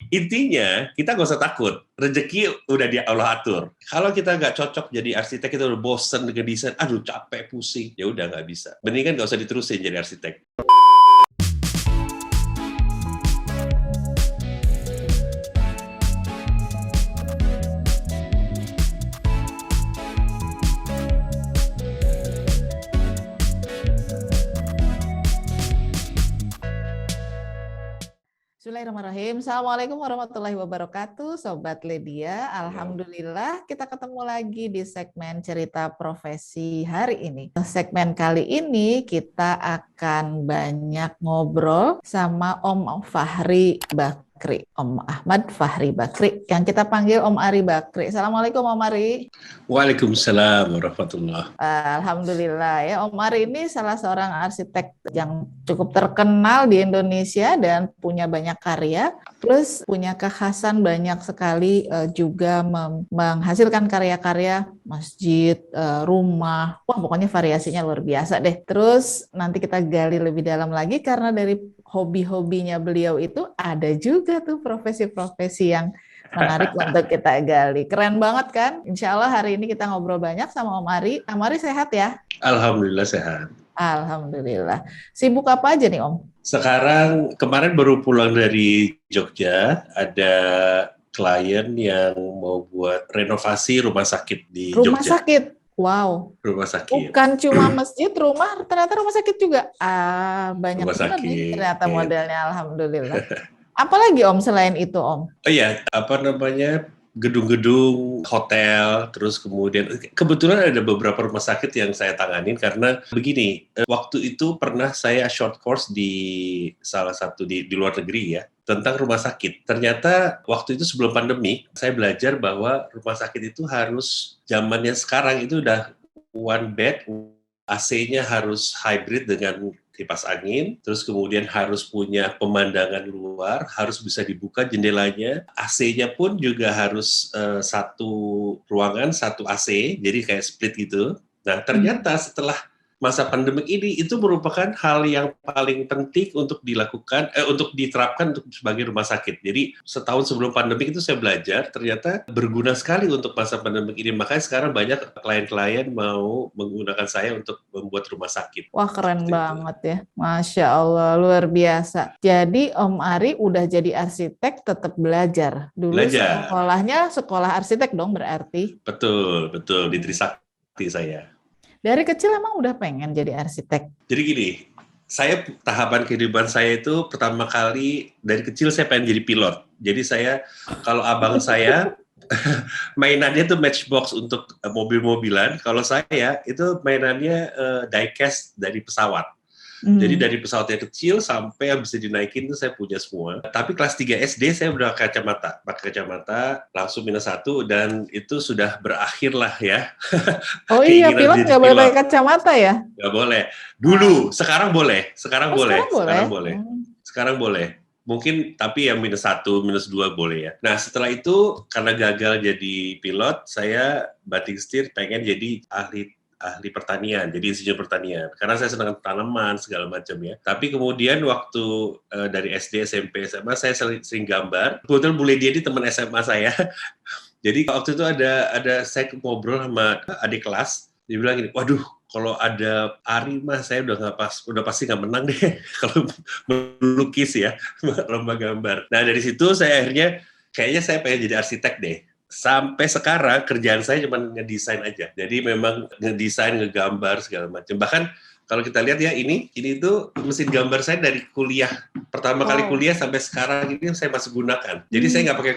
Intinya, kita nggak usah takut. Rezeki udah di Allah atur. Kalau kita nggak cocok jadi arsitek, kita udah bosen dengan desain, aduh capek, pusing, ya udah nggak bisa. Mendingan nggak usah diterusin jadi arsitek. Bismillahirrahmanirrahim. Assalamualaikum warahmatullahi wabarakatuh, Sobat Ledia. Alhamdulillah kita ketemu lagi di segmen cerita profesi hari ini. Segmen kali ini kita akan banyak ngobrol sama Om Fahri Bakri, Om Ahmad Fahri Bakri, yang kita panggil Om Ari Bakri. Assalamualaikum Om Ari. Waalaikumsalam warahmatullahi. Alhamdulillah ya, Om Ari ini salah seorang arsitek yang cukup terkenal di Indonesia dan punya banyak karya, plus punya kekhasan banyak sekali juga menghasilkan karya-karya masjid, rumah, wah pokoknya variasinya luar biasa deh. Terus nanti kita gali lebih dalam lagi karena dari hobi-hobinya beliau itu ada juga tuh profesi-profesi yang menarik untuk kita gali. Keren banget kan? Insya Allah hari ini kita ngobrol banyak sama Om Ari. Om Ari sehat ya? Alhamdulillah sehat. Alhamdulillah. Sibuk apa aja nih Om? Sekarang kemarin baru pulang dari Jogja, ada klien yang mau buat renovasi rumah sakit di Jogja. Rumah sakit? Wow. Rumah sakit. Bukan cuma masjid, rumah, ternyata rumah sakit juga. Banyak banget nih ternyata modelnya, alhamdulillah. Apalagi Om selain itu Om? Oh iya, gedung-gedung hotel, terus kemudian kebetulan ada beberapa rumah sakit yang saya tanganin karena begini, waktu itu pernah saya short course di salah satu di luar negeri ya, tentang rumah sakit. Ternyata waktu itu sebelum pandemi, saya belajar bahwa rumah sakit itu harus, zamannya sekarang itu udah one bed, AC-nya harus hybrid dengan kipas angin, terus kemudian harus punya pemandangan luar, harus bisa dibuka jendelanya, AC-nya pun juga harus satu ruangan, satu AC, jadi kayak split gitu. Nah, ternyata setelah masa pandemi ini itu merupakan hal yang paling penting untuk dilakukan, untuk diterapkan untuk sebagai rumah sakit. Jadi setahun sebelum pandemi itu saya belajar, ternyata berguna sekali untuk masa pandemi ini. Makanya sekarang banyak klien-klien mau menggunakan saya untuk membuat rumah sakit. Wah keren banget ya, Masya Allah, luar biasa. Jadi Om Ari udah jadi arsitek tetap belajar. Dulu sekolahnya sekolah arsitek dong berarti? Betul, di Trisakti saya. Dari kecil emang udah pengen jadi arsitek? Jadi gini, saya tahapan kehidupan saya itu pertama kali dari kecil saya pengen jadi pilot. Jadi saya, kalau abang saya mainannya tuh matchbox untuk mobil-mobilan, kalau saya itu mainannya diecast dari pesawat. Jadi dari pesawat yang kecil sampai yang bisa dinaikin itu saya punya semua. Tapi kelas 3 SD saya udah pakai kacamata, langsung -1 dan itu sudah berakhir lah ya. Oh iya, pilot nggak boleh pakai kacamata ya? Nggak boleh. Dulu, sekarang boleh. Sekarang boleh. Mungkin tapi yang -1, -2 boleh ya. Nah setelah itu karena gagal jadi pilot, saya banting setir pengen jadi ahli pertanian, jadi insinyur pertanian. Karena saya senang tanaman segala macam ya. Tapi kemudian waktu dari SD, SMP, SMA saya sering gambar. Kebetulan Bu Ledia ini teman SMA saya. Jadi waktu itu ada saya ngobrol sama adik kelas, dia bilang gini, waduh kalau ada Ari mah saya udah pasti nggak menang deh kalau melukis ya, lomba gambar. Nah dari situ saya akhirnya kayaknya saya pengen jadi arsitek deh. Sampai sekarang kerjaan saya cuma ngedesain aja. Jadi memang ngedesain, ngegambar segala macam. Bahkan kalau kita lihat ya ini tuh mesin gambar saya dari kuliah. Pertama kali kuliah sampai sekarang ini saya masih gunakan. Jadi saya nggak pakai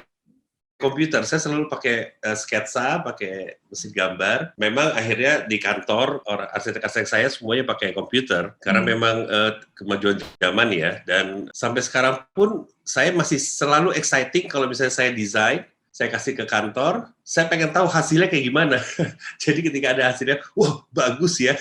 komputer, saya selalu pakai sketsa, pakai mesin gambar. Memang akhirnya di kantor arsitek-arsitek saya semuanya pakai komputer karena memang kemajuan zaman ya. Dan sampai sekarang pun saya masih selalu exciting kalau misalnya saya desain, saya kasih ke kantor, saya pengen tahu hasilnya kayak gimana. Jadi ketika ada hasilnya, wah bagus ya.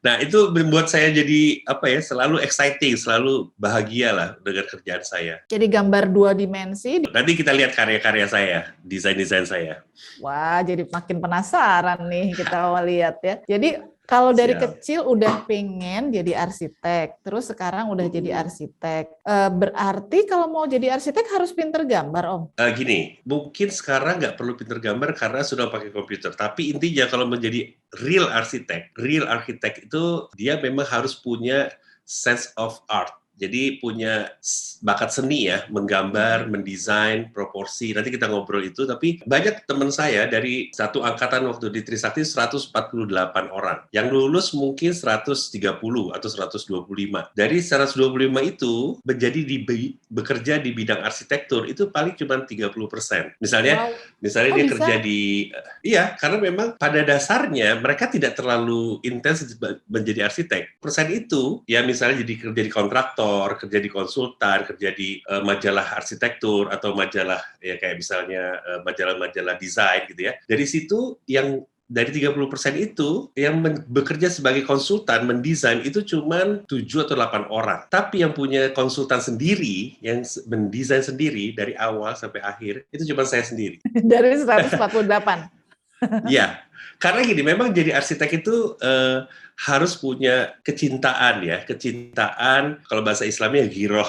Nah itu membuat saya jadi selalu exciting, selalu bahagia lah dengan kerjaan saya. Jadi gambar 2 dimensi. Nanti kita lihat karya-karya saya, desain-desain saya. Wah jadi makin penasaran nih kita mau lihat ya. Jadi Kalau dari Siap. kecil udah pengen jadi arsitek, terus sekarang udah jadi arsitek. Berarti kalau mau jadi arsitek harus pinter gambar, Om. Gini, mungkin sekarang nggak perlu pinter gambar karena sudah pakai komputer. Tapi intinya kalau menjadi real arsitek itu dia memang harus punya sense of art. Jadi punya bakat seni ya, menggambar, mendesain, proporsi. Nanti kita ngobrol itu, tapi banyak teman saya dari satu angkatan waktu di Trisakti 148 orang. Yang lulus mungkin 130 atau 125. Dari 125 itu bekerja di bidang arsitektur itu paling cuma 30%. Misalnya Oh, dia bisa? kerja di iya, karena memang pada dasarnya mereka tidak terlalu intens menjadi arsitek. Persen itu ya misalnya jadi kerja di kontraktor, kerja di konsultan, kerja di majalah arsitektur atau majalah ya kayak misalnya majalah-majalah desain gitu ya. Dari situ yang dari 30% itu yang bekerja sebagai konsultan mendesain itu cuma 7 atau 8 orang. Tapi yang punya konsultan sendiri, yang mendesain sendiri dari awal sampai akhir itu cuma saya sendiri. Dari 148. Iya, karena gini, memang jadi arsitek itu harus punya kecintaan ya, kecintaan kalau bahasa Islamnya giroh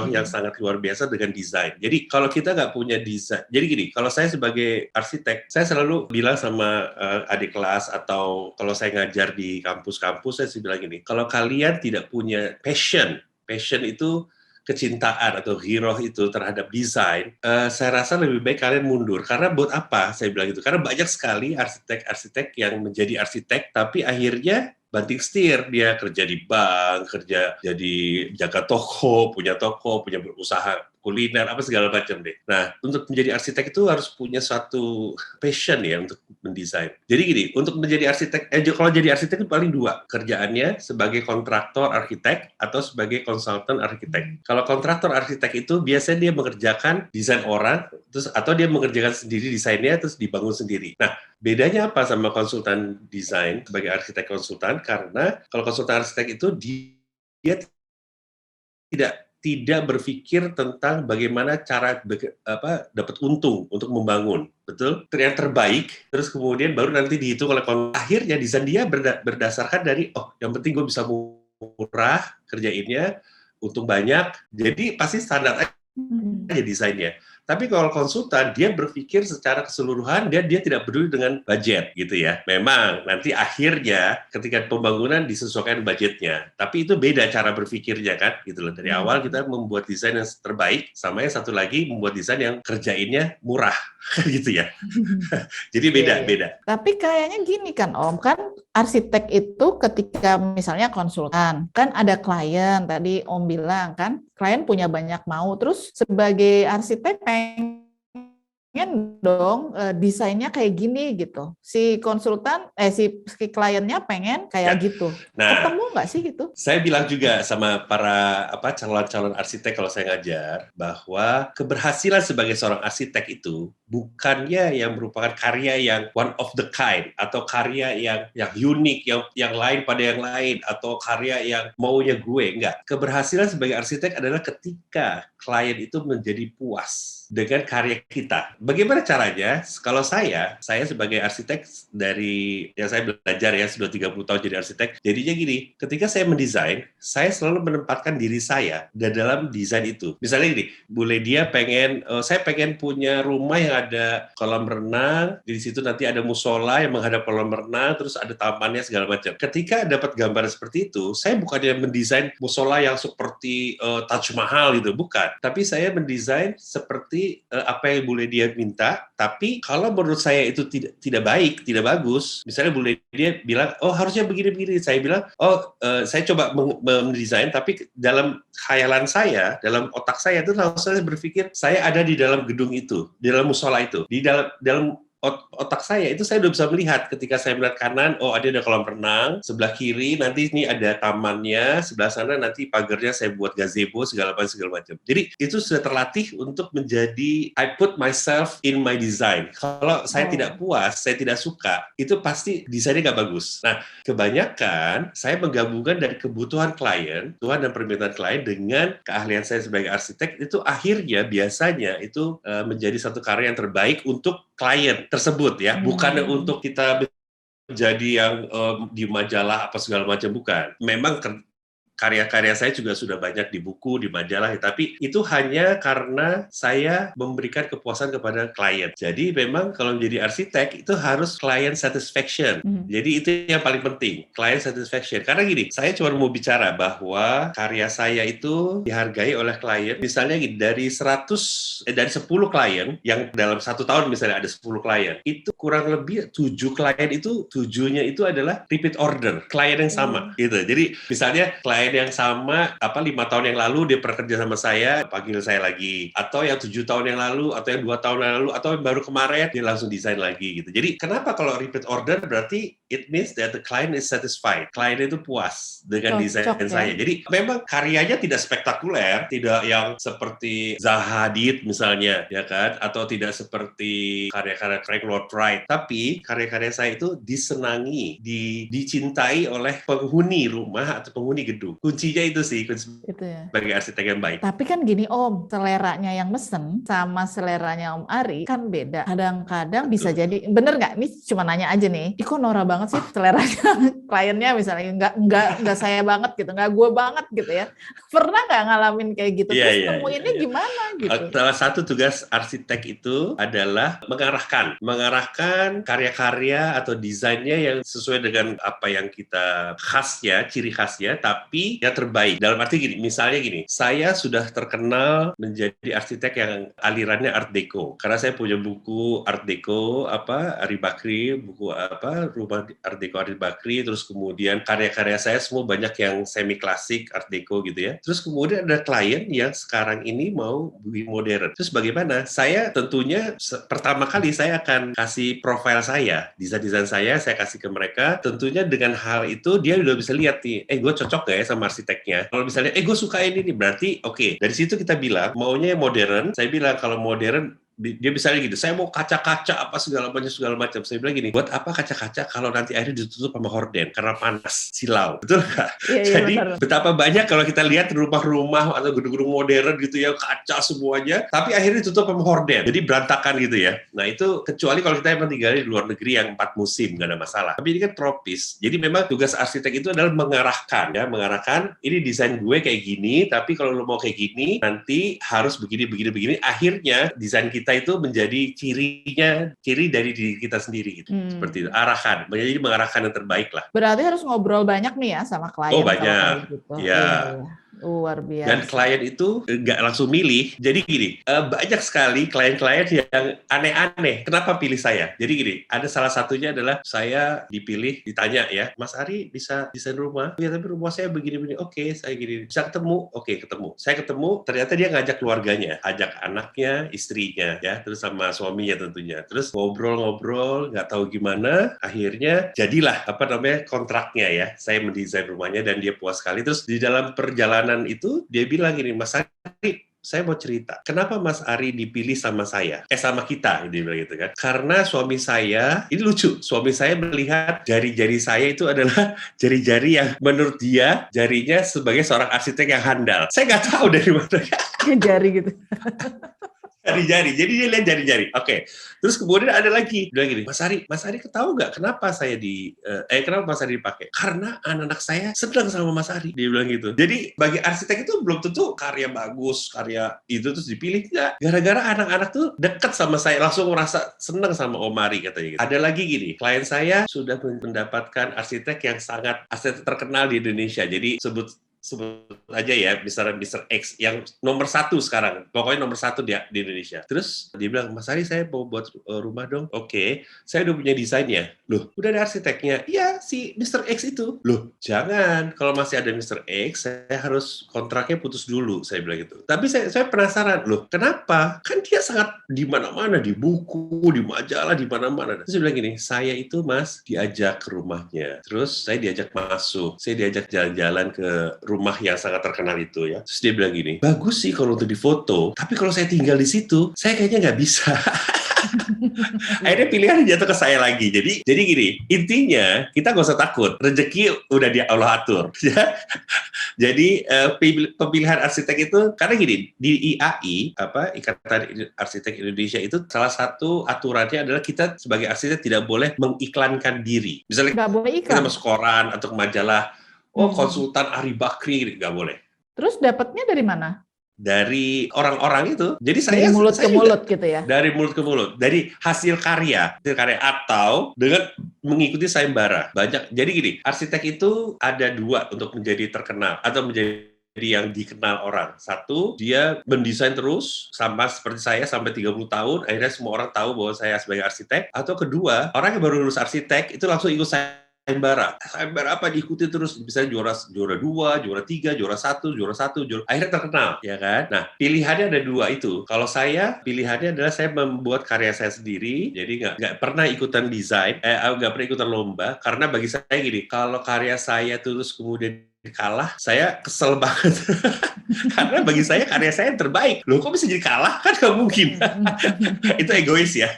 yang sangat luar biasa dengan desain. Jadi kalau kita nggak punya desain, jadi gini, kalau saya sebagai arsitek, saya selalu bilang sama adik kelas atau kalau saya ngajar di kampus-kampus, saya sih bilang gini, kalau kalian tidak punya passion itu kecintaan atau giroh itu terhadap desain, saya rasa lebih baik kalian mundur. Karena buat apa saya bilang itu? Karena banyak sekali arsitek-arsitek yang menjadi arsitek, tapi akhirnya banting setir. Dia kerja di bank, kerja jadi jaga toko, punya berusaha kuliner, apa segala macam deh. Nah, untuk menjadi arsitek itu harus punya suatu passion ya untuk mendesain. Jadi gini, untuk menjadi arsitek, kalau jadi arsitek itu paling dua, kerjaannya sebagai kontraktor arsitek atau sebagai konsultan arsitek. Kalau kontraktor arsitek itu biasanya dia mengerjakan desain orang, terus atau dia mengerjakan sendiri desainnya, terus dibangun sendiri. Nah, bedanya apa sama konsultan desain sebagai arsitek konsultan? Karena kalau konsultan arsitek itu dia tidak berpikir tentang bagaimana cara dapat untung untuk membangun, betul? Yang terbaik, terus kemudian baru nanti dihitung oleh akhirnya desain dia berdasarkan dari yang penting gue bisa murah kerjainnya, untung banyak, jadi pasti standar aja desainnya. Tapi kalau konsultan, dia berpikir secara keseluruhan, dia tidak peduli dengan budget, gitu ya. Memang, nanti akhirnya ketika pembangunan disesuaikan budgetnya. Tapi itu beda cara berpikirnya, kan? Gitu loh. Dari awal kita membuat desain yang terbaik, sama yang satu lagi membuat desain yang kerjainnya murah, gitu ya. Jadi beda-beda. Tapi kayaknya gini kan Om, kan arsitek itu ketika misalnya konsultan, kan ada klien, tadi Om bilang kan, klien punya banyak mau, terus sebagai arsitek pengen dong desainnya kayak gini gitu. Si konsultan, si kliennya pengen kayak gitu. Nah, Ketemu nggak sih gitu? saya bilang juga sama para calon-calon arsitek kalau saya ngajar bahwa keberhasilan sebagai seorang arsitek itu bukannya yang merupakan karya yang one of the kind atau karya yang unik, yang lain pada yang lain atau karya yang maunya gue, enggak. Keberhasilan sebagai arsitek adalah ketika klien itu menjadi puas dengan karya kita. Bagaimana caranya? Kalau saya sebagai arsitek dari yang saya belajar ya sudah 30 tahun jadi arsitek. Jadinya gini, ketika saya mendesain, saya selalu menempatkan diri saya di dalam desain itu. Misalnya gini, Bu Ledia saya pengen punya rumah yang ada kolam renang, di situ nanti ada musola yang menghadap kolam renang, terus ada tamannya segala macam. Ketika dapat gambar seperti itu, saya bukannya mendesain musola yang seperti Taj Mahal gitu, bukan. Tapi saya mendesain seperti apa yang Bu Ledia minta, tapi kalau menurut saya itu tidak baik, tidak bagus, misalnya Bu Ledia bilang, harusnya begini-begini, saya bilang, saya coba mendesain, tapi dalam khayalan saya, dalam otak saya itu saya berpikir, saya ada di dalam gedung itu, di dalam musola itu, di dalam otak saya itu saya udah bisa melihat ketika saya melihat kanan, ada kolam renang, sebelah kiri nanti ini ada tamannya, sebelah sana nanti pagarnya saya buat gazebo segala macam. Jadi itu sudah terlatih untuk menjadi I put myself in my design. Kalau saya tidak puas, saya tidak suka, itu pasti desainnya nggak bagus. Nah, kebanyakan saya menggabungkan dari kebutuhan klien, kebutuhan dan permintaan klien dengan keahlian saya sebagai arsitek, itu akhirnya biasanya itu menjadi satu karya yang terbaik untuk klien tersebut ya, bukan untuk kita jadi yang di majalah apa segala macam, bukan. Memang karya-karya saya juga sudah banyak di buku, di majalah, tapi itu hanya karena saya memberikan kepuasan kepada klien. Jadi memang kalau menjadi arsitek itu harus client satisfaction. Jadi itu yang paling penting, client satisfaction. Karena gini, saya cuma mau bicara bahwa karya saya itu dihargai oleh klien. Misalnya gini, dari 10 klien yang dalam 1 tahun misalnya ada 10 klien, itu kurang lebih 7 klien itu 7-nya itu adalah repeat order, klien yang sama gitu. Jadi misalnya klien yang sama 5 tahun yang lalu dia pernah kerja sama saya, panggil saya lagi, atau yang 7 tahun yang lalu, atau yang 2 tahun yang lalu, atau yang baru kemarin dia langsung desain lagi gitu. Jadi kenapa kalau repeat order, berarti it means that the client is satisfied, klien itu puas dengan desain saya. Jadi memang karyanya tidak spektakuler, tidak yang seperti Zaha Hadid misalnya, ya kan, atau tidak seperti karya-karya Frank Lloyd Wright, tapi karya-karya saya itu disenangi, dicintai oleh penghuni rumah atau penghuni gedung. Kuncinya itu sih, itu ya. Sebagai arsitek yang baik. Tapi kan gini Om, seleranya yang mesen sama seleranya Om Ari kan beda. Kadang-kadang bisa jadi, bener nggak? Ini cuma nanya aja nih, kok norak banget sih seleranya kliennya misalnya, nggak saya banget gitu, nggak gue banget gitu ya. Pernah nggak ngalamin kayak gitu? Terus nemuinnya gimana gitu? Salah satu tugas arsitek itu adalah mengarahkan karya-karya atau desainnya yang sesuai dengan apa yang kita khasnya, ciri khasnya, tapi yang terbaik. Dalam arti gini, misalnya gini, saya sudah terkenal menjadi arsitek yang alirannya Art Deco. Karena saya punya buku Art Deco, Ari Bakri, buku rumah Art Deco Ari Bakri, terus kemudian karya-karya saya semua banyak yang semi klasik Art Deco gitu ya. Terus kemudian ada klien yang sekarang ini mau lebih modern. Terus bagaimana? Saya tentunya pertama kali saya akan kasih profil saya, desain-desain saya kasih ke mereka. Tentunya dengan hal itu dia udah bisa lihat nih, gue cocok gak ya sama arsiteknya? Kalau misalnya, gue suka ini nih, berarti oke. Dari situ kita bilang, maunya yang modern. Saya bilang kalau modern, dia misalnya gitu, saya mau kaca-kaca apa segala macam. Saya bilang gini, buat apa kaca-kaca kalau nanti akhirnya ditutup sama horden karena panas, silau, betul nggak? Jadi betapa banyak kalau kita lihat rumah-rumah atau gedung-gedung modern gitu ya, kaca semuanya, tapi akhirnya ditutup sama horden, jadi berantakan gitu ya. Nah itu kecuali kalau kita emang tinggal di luar negeri yang 4 musim, nggak ada masalah. Tapi ini kan tropis, jadi memang tugas arsitek itu adalah mengarahkan ini desain gue kayak gini, tapi kalau lo mau kayak gini, nanti harus begini. Akhirnya desain kita itu menjadi ciri dari diri kita sendiri gitu. Seperti itu, menjadi mengarahkan yang terbaik lah. Berarti harus ngobrol banyak nih ya sama klien. Oh banyak, gitu. Ya. Luar biasa. Dan klien itu nggak langsung milih. Jadi gini, banyak sekali klien-klien yang aneh-aneh. Kenapa pilih saya? Jadi gini, ada salah satunya adalah saya dipilih, ditanya ya, Mas Ari bisa desain rumah? Ya tapi rumah saya begini-begini. Oke, saya gini. Bisa ketemu? Oke, ketemu. Saya ketemu, ternyata dia ngajak keluarganya, ajak anaknya, istrinya, ya, terus sama suaminya tentunya. Terus ngobrol, nggak tahu gimana, akhirnya jadilah kontraknya ya. Saya mendesain rumahnya dan dia puas sekali. Terus di dalam perjalanan itu dia bilang gini, Mas Ari, saya mau cerita, kenapa Mas Ari dipilih sama saya? Sama kita, dia bilang gitu kan. Karena suami saya, ini lucu, suami saya melihat jari-jari saya itu adalah jari-jari yang menurut dia, jarinya sebagai seorang arsitek yang handal. Saya nggak tahu dari mana. Jari gitu. Jari-jari, jadi dia lihat jari-jari. Oke. Terus kemudian ada lagi, bilang gini, Mas Ari ketahu nggak kenapa saya kenapa Mas Ari dipakai? Karena anak-anak saya sedang sama Mas Ari, dia bilang gitu. Jadi bagi arsitek itu belum tentu karya bagus, karya itu terus dipilih, nggak. Gara-gara anak-anak tuh dekat sama saya, langsung merasa senang sama Om Ari katanya gitu. Ada lagi gini, klien saya sudah mendapatkan arsitek yang sangat arsitek terkenal di Indonesia. Jadi sebut aja ya, misalnya Mr. X yang nomor 1 sekarang, pokoknya nomor 1 di Indonesia. Terus dia bilang, Mas Ari saya mau buat rumah dong. Oke, saya udah punya desainnya. Loh, udah ada arsiteknya? Iya, si Mr. X itu. Loh, jangan. Kalau masih ada Mr. X, saya harus kontraknya putus dulu, saya bilang gitu. Tapi saya penasaran, loh, kenapa? Kan dia sangat di mana-mana, di buku, di majalah, di mana-mana. Terus dia bilang gini, saya itu Mas diajak ke rumahnya. Terus saya diajak masuk, saya diajak jalan-jalan ke rumah yang sangat terkenal itu ya. Terus dia bilang gini, bagus sih kalau untuk difoto, tapi kalau saya tinggal di situ, saya kayaknya nggak bisa. Akhirnya pilihan jatuh ke saya lagi. Jadi gini, intinya kita nggak usah takut. Rezeki udah di Allah atur. Ya. Jadi pemilihan arsitek itu karena gini, di IAI Ikatan Arsitek Indonesia itu salah satu aturannya adalah kita sebagai arsitek tidak boleh mengiklankan diri. Misalnya Nggak boleh kita iklan. masuk koran atau ke majalah, konsultan Ari Bakri, nggak boleh. Terus dapatnya dari mana? Dari orang-orang itu. Jadi Dari mulut ke mulut gitu ya? Dari mulut ke mulut. Dari hasil karya atau dengan mengikuti sayembara. Banyak. Jadi gini, arsitek itu ada dua untuk menjadi terkenal atau menjadi yang dikenal orang. Satu, dia mendesain terus sama seperti saya sampai 30 tahun, akhirnya semua orang tahu bahwa saya sebagai arsitek. Atau kedua, orang yang baru lulus arsitek itu langsung ikut sayembara apa diikuti terus, bisa juara 2, juara 3, juara 1, akhirnya terkenal, ya kan? Nah, pilihannya ada dua itu. Kalau saya, pilihannya adalah saya membuat karya saya sendiri, jadi nggak pernah ikutan desain, nggak pernah ikutan lomba, karena bagi saya gini, kalau karya saya terus kemudian kalah, saya kesel banget. Karena bagi saya karya saya yang terbaik. Loh, kok bisa jadi kalah? Kan nggak mungkin. Itu egois ya.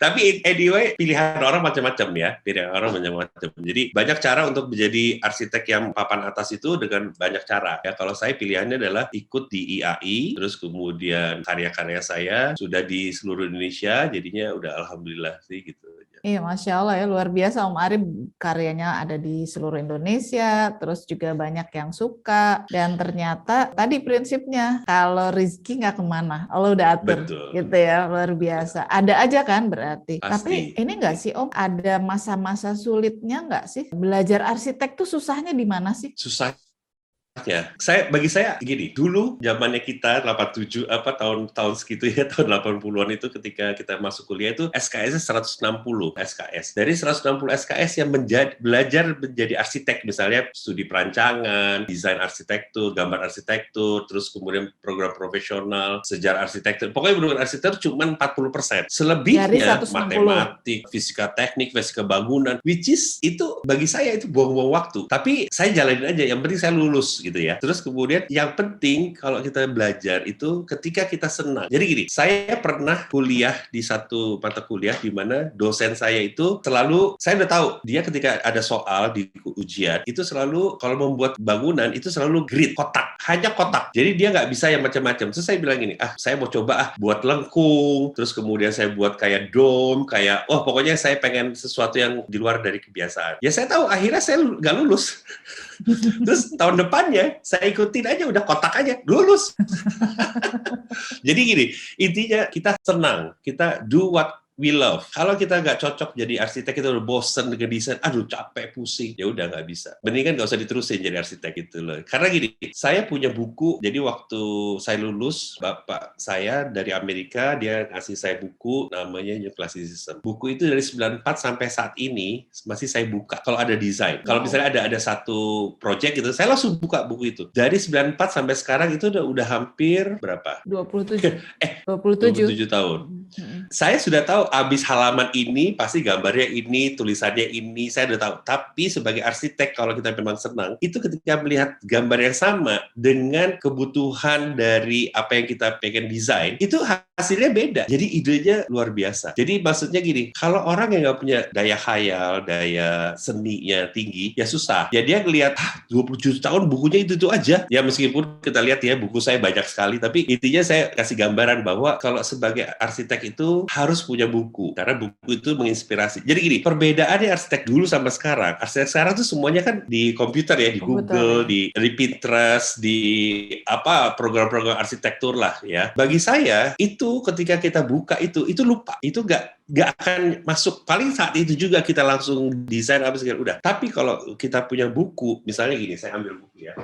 Tapi anyway, pilihan orang macam-macam ya. Pilihan orang macam-macam. Jadi banyak cara untuk menjadi arsitek yang papan atas itu dengan banyak cara. Ya, kalau saya pilihannya adalah ikut di IAI, terus kemudian karya-karya saya sudah di seluruh Indonesia, jadinya udah alhamdulillah sih gitu. Iya, Masya Allah ya, luar biasa Om Ari, karyanya ada di seluruh Indonesia, terus juga banyak yang suka, dan ternyata tadi prinsipnya, kalau rezeki nggak kemana, Allah udah atur. Betul. Gitu ya, luar biasa. Ada aja kan berarti. Pasti. Tapi ini nggak sih Om, ada masa-masa sulitnya nggak sih? Belajar arsitek tuh susahnya di mana sih? Susah. Ya, bagi saya gini, dulu zamannya kita 87 tahun segitu ya, tahun 80-an itu ketika kita masuk kuliah itu SKS-nya 160 SKS. Dari 160 SKS yang belajar menjadi arsitek, misalnya studi perancangan, desain arsitektur, gambar arsitektur, terus kemudian program profesional, sejarah arsitektur. Pokoknya benar arsitektur cuma 40%. Selebihnya matematik, fisika teknik, fisika bangunan, which is itu bagi saya itu buang-buang waktu. Tapi saya jalanin aja, yang penting saya lulus gitu ya. Terus kemudian yang penting kalau kita belajar itu ketika kita senang. Jadi gini, saya pernah kuliah di satu mata kuliah di mana dosen saya itu selalu, saya udah tahu dia ketika ada soal di ujian itu selalu kalau membuat bangunan itu selalu grid, kotak, hanya kotak. Jadi dia nggak bisa yang macam-macam. Terus saya bilang gini, saya mau coba buat lengkung, terus kemudian saya buat kayak dome, kayak pokoknya saya pengen sesuatu yang di luar dari kebiasaan. Ya saya tahu akhirnya saya nggak lulus. Terus tahun depannya saya ikutin aja, udah kotak aja, lulus. Jadi gini, intinya kita senang, kita do what we love. Kalau kita nggak cocok jadi arsitek, kita udah bosen dengan desain, aduh capek, pusing, ya udah nggak bisa. Mendingan nggak usah diterusin jadi arsitek gitu loh. Karena gini, saya punya buku, jadi waktu saya lulus, bapak saya dari Amerika, dia ngasih saya buku, namanya New Classicism. Buku itu dari 94 sampai saat ini, masih saya buka. Kalau ada desain, kalau misalnya ada satu project gitu, saya langsung buka buku itu. Dari 94 sampai sekarang itu udah hampir berapa? 27 tahun. Saya sudah tahu abis halaman ini pasti gambarnya ini, tulisannya ini, saya udah tahu. Tapi sebagai arsitek kalau kita memang senang, itu ketika melihat gambar yang sama dengan kebutuhan dari apa yang kita pengen desain, itu hasilnya beda. Jadi idenya luar biasa. Jadi maksudnya gini, kalau orang yang nggak punya daya khayal, daya seninya tinggi, ya susah. Ya dia ngelihat 27 tahun bukunya itu aja. Ya meskipun kita lihat ya buku saya banyak sekali, tapi intinya saya kasih gambaran bahwa kalau sebagai arsitek itu harus punya buku, karena buku itu menginspirasi. Jadi gini, perbedaannya arsitek dulu sama sekarang, arsitek sekarang tuh semuanya kan di komputer ya, di Google, di Pinterest, di program-program arsitektur lah ya. Bagi saya itu ketika kita buka itu lupa, itu nggak akan masuk. Paling saat itu juga kita langsung desain apa segala udah. Tapi kalau kita punya buku, misalnya gini, saya ambil buku ya.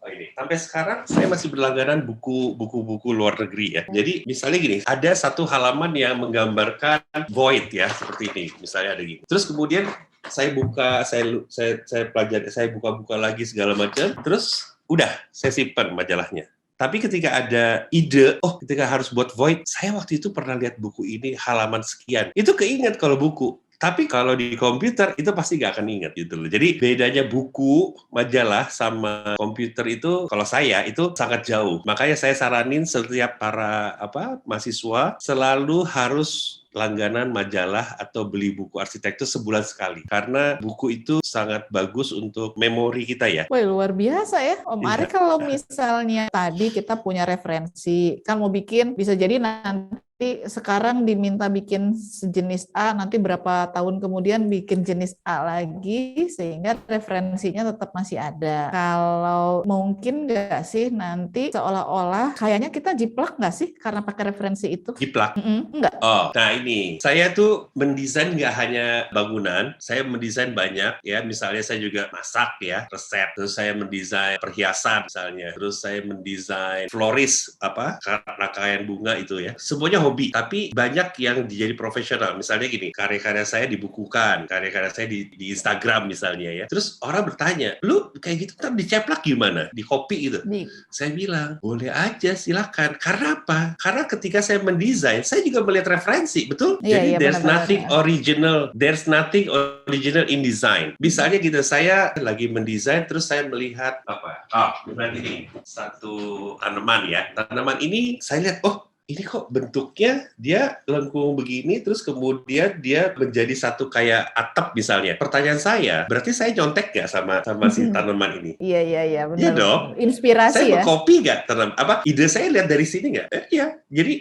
Ini. Sampai sekarang saya masih berlangganan buku-buku luar negeri ya. Jadi misalnya gini, ada satu halaman yang menggambarkan void ya, seperti ini. Misalnya ada gini. Terus kemudian saya buka, saya pelajari, saya buka-buka lagi segala macam. Terus udah, saya simpan majalahnya. Tapi ketika ada ide, ketika harus buat void, saya waktu itu pernah lihat buku ini halaman sekian. Itu keinget kalau buku. Tapi kalau di komputer itu pasti nggak akan ingat gitu loh. Jadi bedanya buku, majalah sama komputer itu kalau saya itu sangat jauh. Makanya saya saranin setiap para mahasiswa selalu harus langganan majalah atau beli buku arsitektur sebulan sekali. Karena buku itu sangat bagus untuk memori kita ya. Wah, luar biasa ya. Om Ari, Iya. kalau misalnya tadi kita punya referensi, kan mau bikin, bisa jadi nanti sekarang diminta bikin sejenis A, nanti berapa tahun kemudian bikin jenis A lagi, sehingga referensinya tetap masih ada. Kalau mungkin nggak sih nanti seolah-olah kayaknya kita jiplak nggak sih karena pakai referensi itu? Jiplak. Enggak. Oh, nah ini. Saya tuh mendesain nggak hanya bangunan, saya mendesain banyak ya. Misalnya saya juga masak ya, resep. Terus saya mendesain perhiasan misalnya. Terus saya mendesain floris, rangkaian bunga itu ya. Semuanya hobi, tapi banyak yang jadi profesional. Misalnya gini, karya-karya saya dibukukan, karya-karya saya di Instagram misalnya ya. Terus orang bertanya, lu kayak gitu ntar diceplak gimana? Di copy gitu. Saya bilang, boleh aja silakan. Karena apa? Karena ketika saya mendesain, saya juga melihat referensi, betul? Iya, Jadi there's benar-benar. nothing original in design. Misalnya gitu, saya lagi mendesain, terus saya melihat ini satu tanaman ya. Tanaman ini saya lihat, oh ini kok bentuknya dia lengkung begini, terus kemudian dia menjadi satu kayak atap misalnya. Pertanyaan saya, berarti saya nyontek nggak sama si tanaman ini? Iya, benar. Iya dong. Inspirasi Saya ya. mengcopy nggak ide saya lihat dari sini nggak? Iya.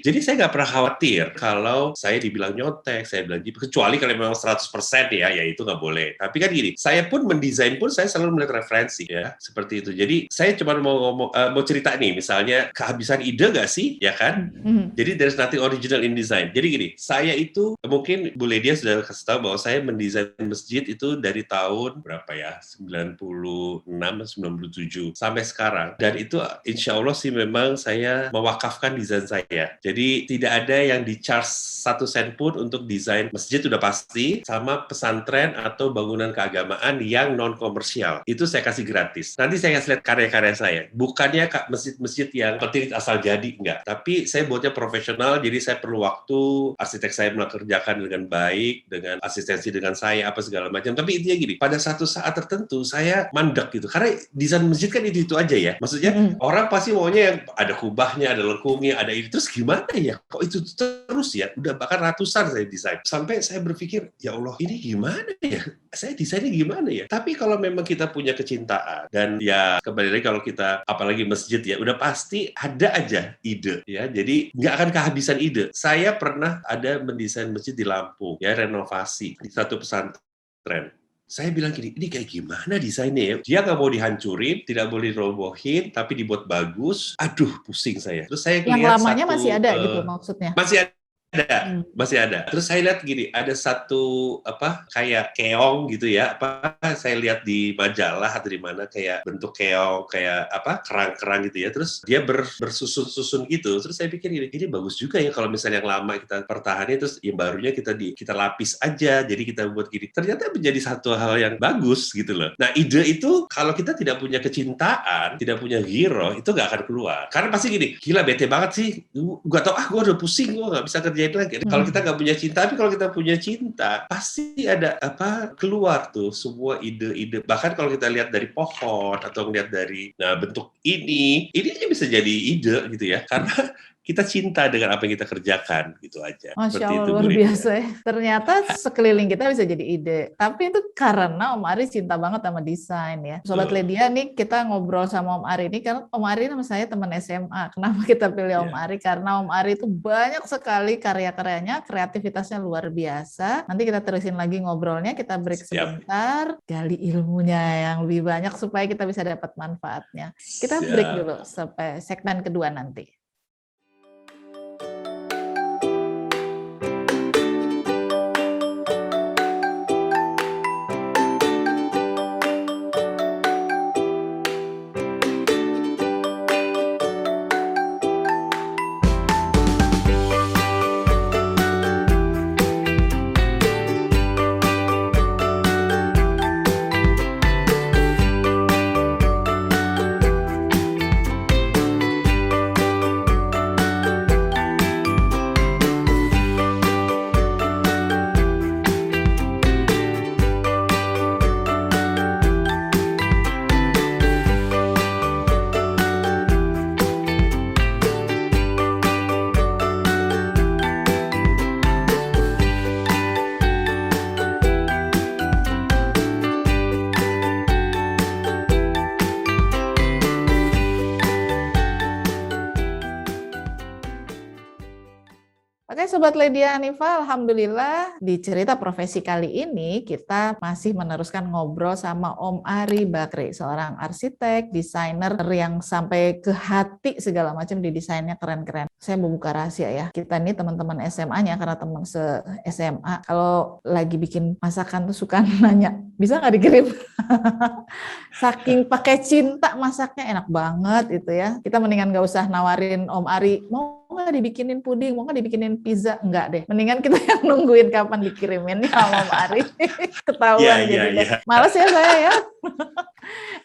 Jadi saya nggak pernah khawatir kalau saya dibilang nyontek, saya bilang kecuali kalau memang 100% ya itu nggak boleh. Tapi kan gini, saya pun mendesain pun saya selalu melihat referensi ya, seperti itu. Jadi saya cuma mau cerita nih, misalnya kehabisan ide nggak sih, ya kan? Jadi there's nothing original in design. Jadi gini, saya itu mungkin Bu Ledia sudah kasih tahu bahwa saya mendesain masjid itu dari tahun berapa ya? 96, 97 sampai sekarang. Dan itu insya Allah sih memang saya mewakafkan desain saya. Jadi tidak ada yang di-charge 1 sen pun untuk desain masjid udah pasti, sama pesantren atau bangunan keagamaan yang non-komersial. Itu saya kasih gratis. Nanti saya kasih lihat karya-karya saya. Bukannya masjid-masjid yang penting asal jadi, enggak. Tapi saya buatnya profesional, jadi saya perlu waktu, arsitek saya mengerjakan dengan baik, dengan asistensi dengan saya, apa segala macam. Tapi intinya gini, pada satu saat tertentu saya mandek gitu. Karena desain masjid kan itu aja ya. Maksudnya orang pasti maunya yang ada kubahnya, ada lengkungnya, ada ini. Terus gimana ya? Kok itu terus ya? Udah bahkan ratusan saya desain. Sampai saya berpikir, ya Allah, ini gimana ya? Saya desainnya gimana ya? Tapi kalau memang kita punya kecintaan, dan ya kembali lagi kalau kita, apalagi masjid ya, udah pasti ada aja ide ya. Jadi nggak akan kehabisan ide. Saya pernah ada mendesain masjid di Lampung, ya renovasi di satu pesantren. Saya bilang gini, ini kayak gimana desainnya ya? Dia nggak mau dihancurin, tidak boleh dirobohin, tapi dibuat bagus. Aduh, pusing saya. Terus saya yang lihat lamanya masih ada gitu maksudnya? Masih ada. Terus saya lihat gini, ada satu kayak keong gitu ya. Saya lihat di majalah atau di mana kayak bentuk keong, kayak kerang-kerang gitu ya. Terus dia bersusun-susun gitu. Terus saya pikir ini bagus juga ya kalau misalnya yang lama kita pertahanin, terus yang barunya kita lapis aja. Jadi kita buat gini. Ternyata menjadi satu hal yang bagus gitu loh. Nah, ide itu kalau kita tidak punya kecintaan, tidak punya hero, itu nggak akan keluar. Karena pasti gini, gila bete banget sih. Gua tau gue udah pusing, gue nggak bisa kerja lagi. Kalau kita nggak punya cinta, tapi kalau kita punya cinta, pasti ada keluar tuh semua ide-ide. Bahkan kalau kita lihat dari pohon atau ngelihat dari bentuk ini aja bisa jadi ide gitu ya. Karena kita cinta dengan apa yang kita kerjakan, gitu aja. Masya Allah, luar biasa ya. Ternyata sekeliling kita bisa jadi ide. Tapi itu karena Om Ari cinta banget sama desain ya. Sobat Ledia nih, kita ngobrol sama Om Ari ini, karena Om Ari sama saya teman SMA. Kenapa kita pilih Om Ari? Karena Om Ari itu banyak sekali karya-karyanya, kreativitasnya luar biasa. Nanti kita terusin lagi ngobrolnya, kita break sebentar, gali ilmunya yang lebih banyak supaya kita bisa dapat manfaatnya. Kita break dulu sampai segmen kedua nanti. Oke, Sobat Lady Hanifa, Alhamdulillah di cerita profesi kali ini kita masih meneruskan ngobrol sama Om Ari Bakri, seorang arsitek, desainer yang sampai ke hati segala macam di desainnya keren-keren. Saya mau buka rahasia ya, kita nih teman-teman SMA-nya karena teman se-SMA, kalau lagi bikin masakan tuh suka nanya, bisa nggak dikirim? Saking pakai cinta masaknya enak banget itu ya. Kita mendingan nggak usah nawarin Om Ari, mau nggak dibikinin puding, mau nggak dibikinin pizza, enggak deh. Mendingan kita yang nungguin kapan dikirimin ya Om Ari. Iya, Ketahuan iya, jadi deh. iya. Males ya saya ya.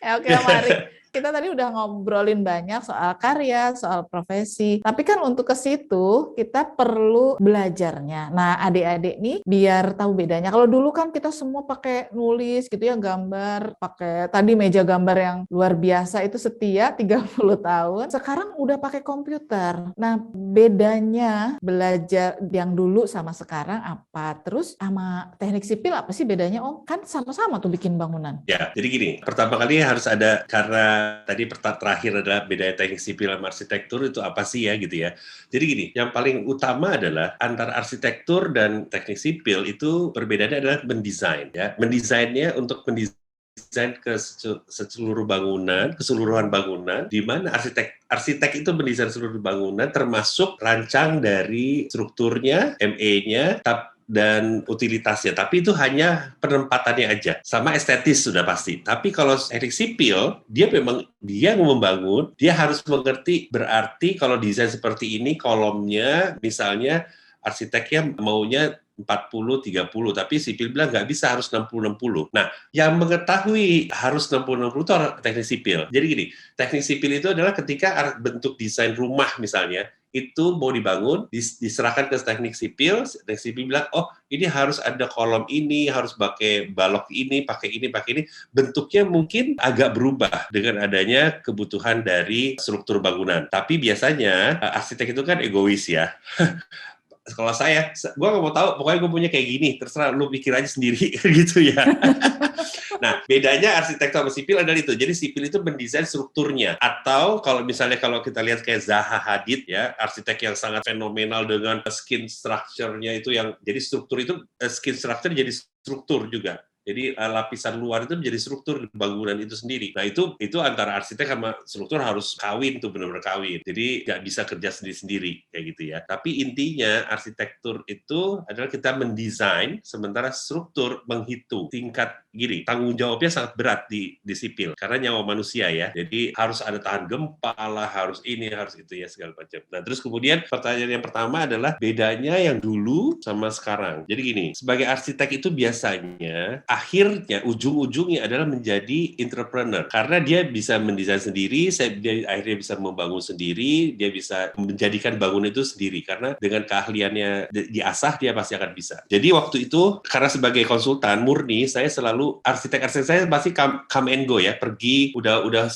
Ya oke Om Ari. Kita tadi udah ngobrolin banyak soal karya, soal profesi. Tapi kan untuk ke situ kita perlu belajarnya. Nah, adik-adik nih biar tahu bedanya. Kalau dulu kan kita semua pakai nulis gitu ya, gambar, pakai tadi meja gambar yang luar biasa itu setia 30 tahun. Sekarang udah pakai komputer. Nah, bedanya belajar yang dulu sama sekarang apa? Terus sama teknik sipil apa sih bedanya, Om? Kan sama-sama tuh bikin bangunan. Ya, jadi gini, pertama kali harus ada, karena tadi terakhir adalah beda teknik sipil sama arsitektur itu apa sih ya gitu ya. Jadi gini, yang paling utama adalah antara arsitektur dan teknik sipil itu perbedaannya adalah mendesain ya. Mendesainnya untuk mendesain keseluruhan bangunan, di mana arsitek itu mendesain seluruh bangunan termasuk rancang dari strukturnya, ME-nya, dan utilitasnya, tapi itu hanya penempatannya aja, sama estetis sudah pasti. Tapi kalau teknik sipil, dia yang membangun, dia harus mengerti, berarti kalau desain seperti ini, kolomnya misalnya arsiteknya maunya 40-30, tapi sipil bilang nggak bisa, harus 60-60. Nah, yang mengetahui harus 60-60 itu teknik sipil. Jadi gini, teknik sipil itu adalah ketika bentuk desain rumah misalnya, itu mau dibangun, diserahkan ke teknik sipil bilang, oh ini harus ada kolom ini, harus pakai balok ini, pakai ini, bentuknya mungkin agak berubah dengan adanya kebutuhan dari struktur bangunan. Tapi biasanya arsitek itu kan egois ya. Kalau gue nggak mau tahu, pokoknya gue punya kayak gini, terserah lu pikir aja sendiri gitu ya. Nah, bedanya arsitek sama sipil adalah itu. Jadi sipil itu mendesain strukturnya. Atau kalau misalnya kalau kita lihat kayak Zaha Hadid ya, arsitek yang sangat fenomenal dengan skin structure-nya itu yang jadi struktur itu skin structure jadi struktur juga. Jadi lapisan luar itu menjadi struktur bangunan itu sendiri. Nah itu antara arsitek sama struktur harus kawin tuh, benar-benar kawin. Jadi nggak bisa kerja sendiri-sendiri kayak gitu ya. Tapi intinya arsitektur itu adalah kita mendesain, sementara struktur menghitung tingkat gini. Tanggung jawabnya sangat berat di sipil karena nyawa manusia ya. Jadi harus ada tahan gempa lah, harus ini, harus itu ya segala macam. Nah terus kemudian pertanyaan yang pertama adalah bedanya yang dulu sama sekarang. Jadi gini, sebagai arsitek itu biasanya akhirnya ujung-ujungnya adalah menjadi entrepreneur karena dia bisa mendesain sendiri, dia akhirnya bisa membangun sendiri, dia bisa menjadikan bangunan itu sendiri karena dengan keahliannya diasah dia pasti akan bisa. Jadi waktu itu karena sebagai konsultan murni saya selalu arsitek saya pasti come and go ya, pergi udah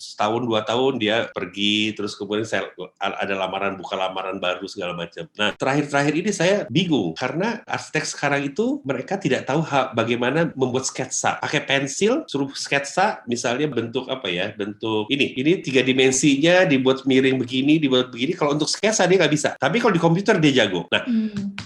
setahun 2 tahun dia pergi, terus kemudian saya ada buka lamaran baru segala macam. Nah terakhir ini saya bingung karena arsitek sekarang itu mereka tidak tahu bagaimana membuat sketsa, pakai pensil, suruh sketsa, misalnya bentuk apa ya, bentuk ini 3 dimensinya dibuat miring begini, dibuat begini. Kalau untuk sketsa dia nggak bisa, tapi kalau di komputer dia jago. Nah,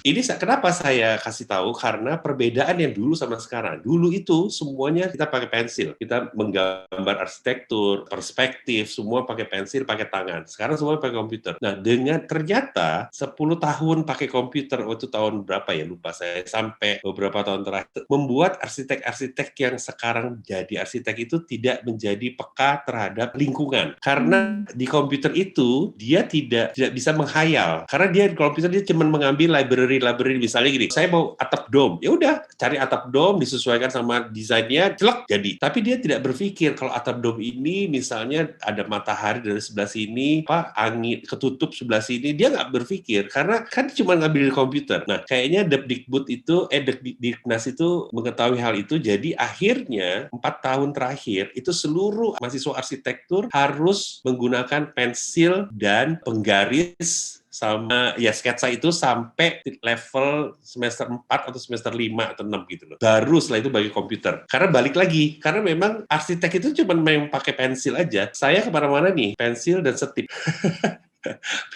ini kenapa saya kasih tahu, karena perbedaan yang dulu sama sekarang. Dulu itu semuanya kita pakai pensil, kita menggambar arsitektur, perspektif, semua pakai pensil, pakai tangan. Sekarang semua pakai komputer. Nah, dengan ternyata 10 tahun pakai komputer, waktu tahun berapa ya, lupa saya, sampai beberapa tahun terakhir, membuat arsitek-arsitek yang sekarang jadi arsitek itu tidak menjadi peka terhadap lingkungan. Karena di komputer itu dia tidak bisa menghayal. Karena dia di komputer dia cuma mengambil library misalnya gini, saya mau atap dome. Ya udah, cari atap dome disesuaikan sama desainnya, celek jadi. Tapi dia tidak berpikir kalau atap dome ini misalnya ada matahari dari sebelah sini, angin ketutup sebelah sini, dia nggak berpikir karena kan cuma ngambil di komputer. Nah, kayaknya Dikbud itu Diknas itu mengetahui hal itu, jadi akhirnya 4 tahun terakhir itu seluruh mahasiswa arsitektur harus menggunakan pensil dan penggaris sama ya sketsa itu sampai level semester 4 atau semester 5 atau 6 gitu loh. Baru setelah itu bagi komputer. Karena balik lagi, karena memang arsitek itu cuma main pakai pensil aja. Saya kemana-mana nih, pensil dan setip.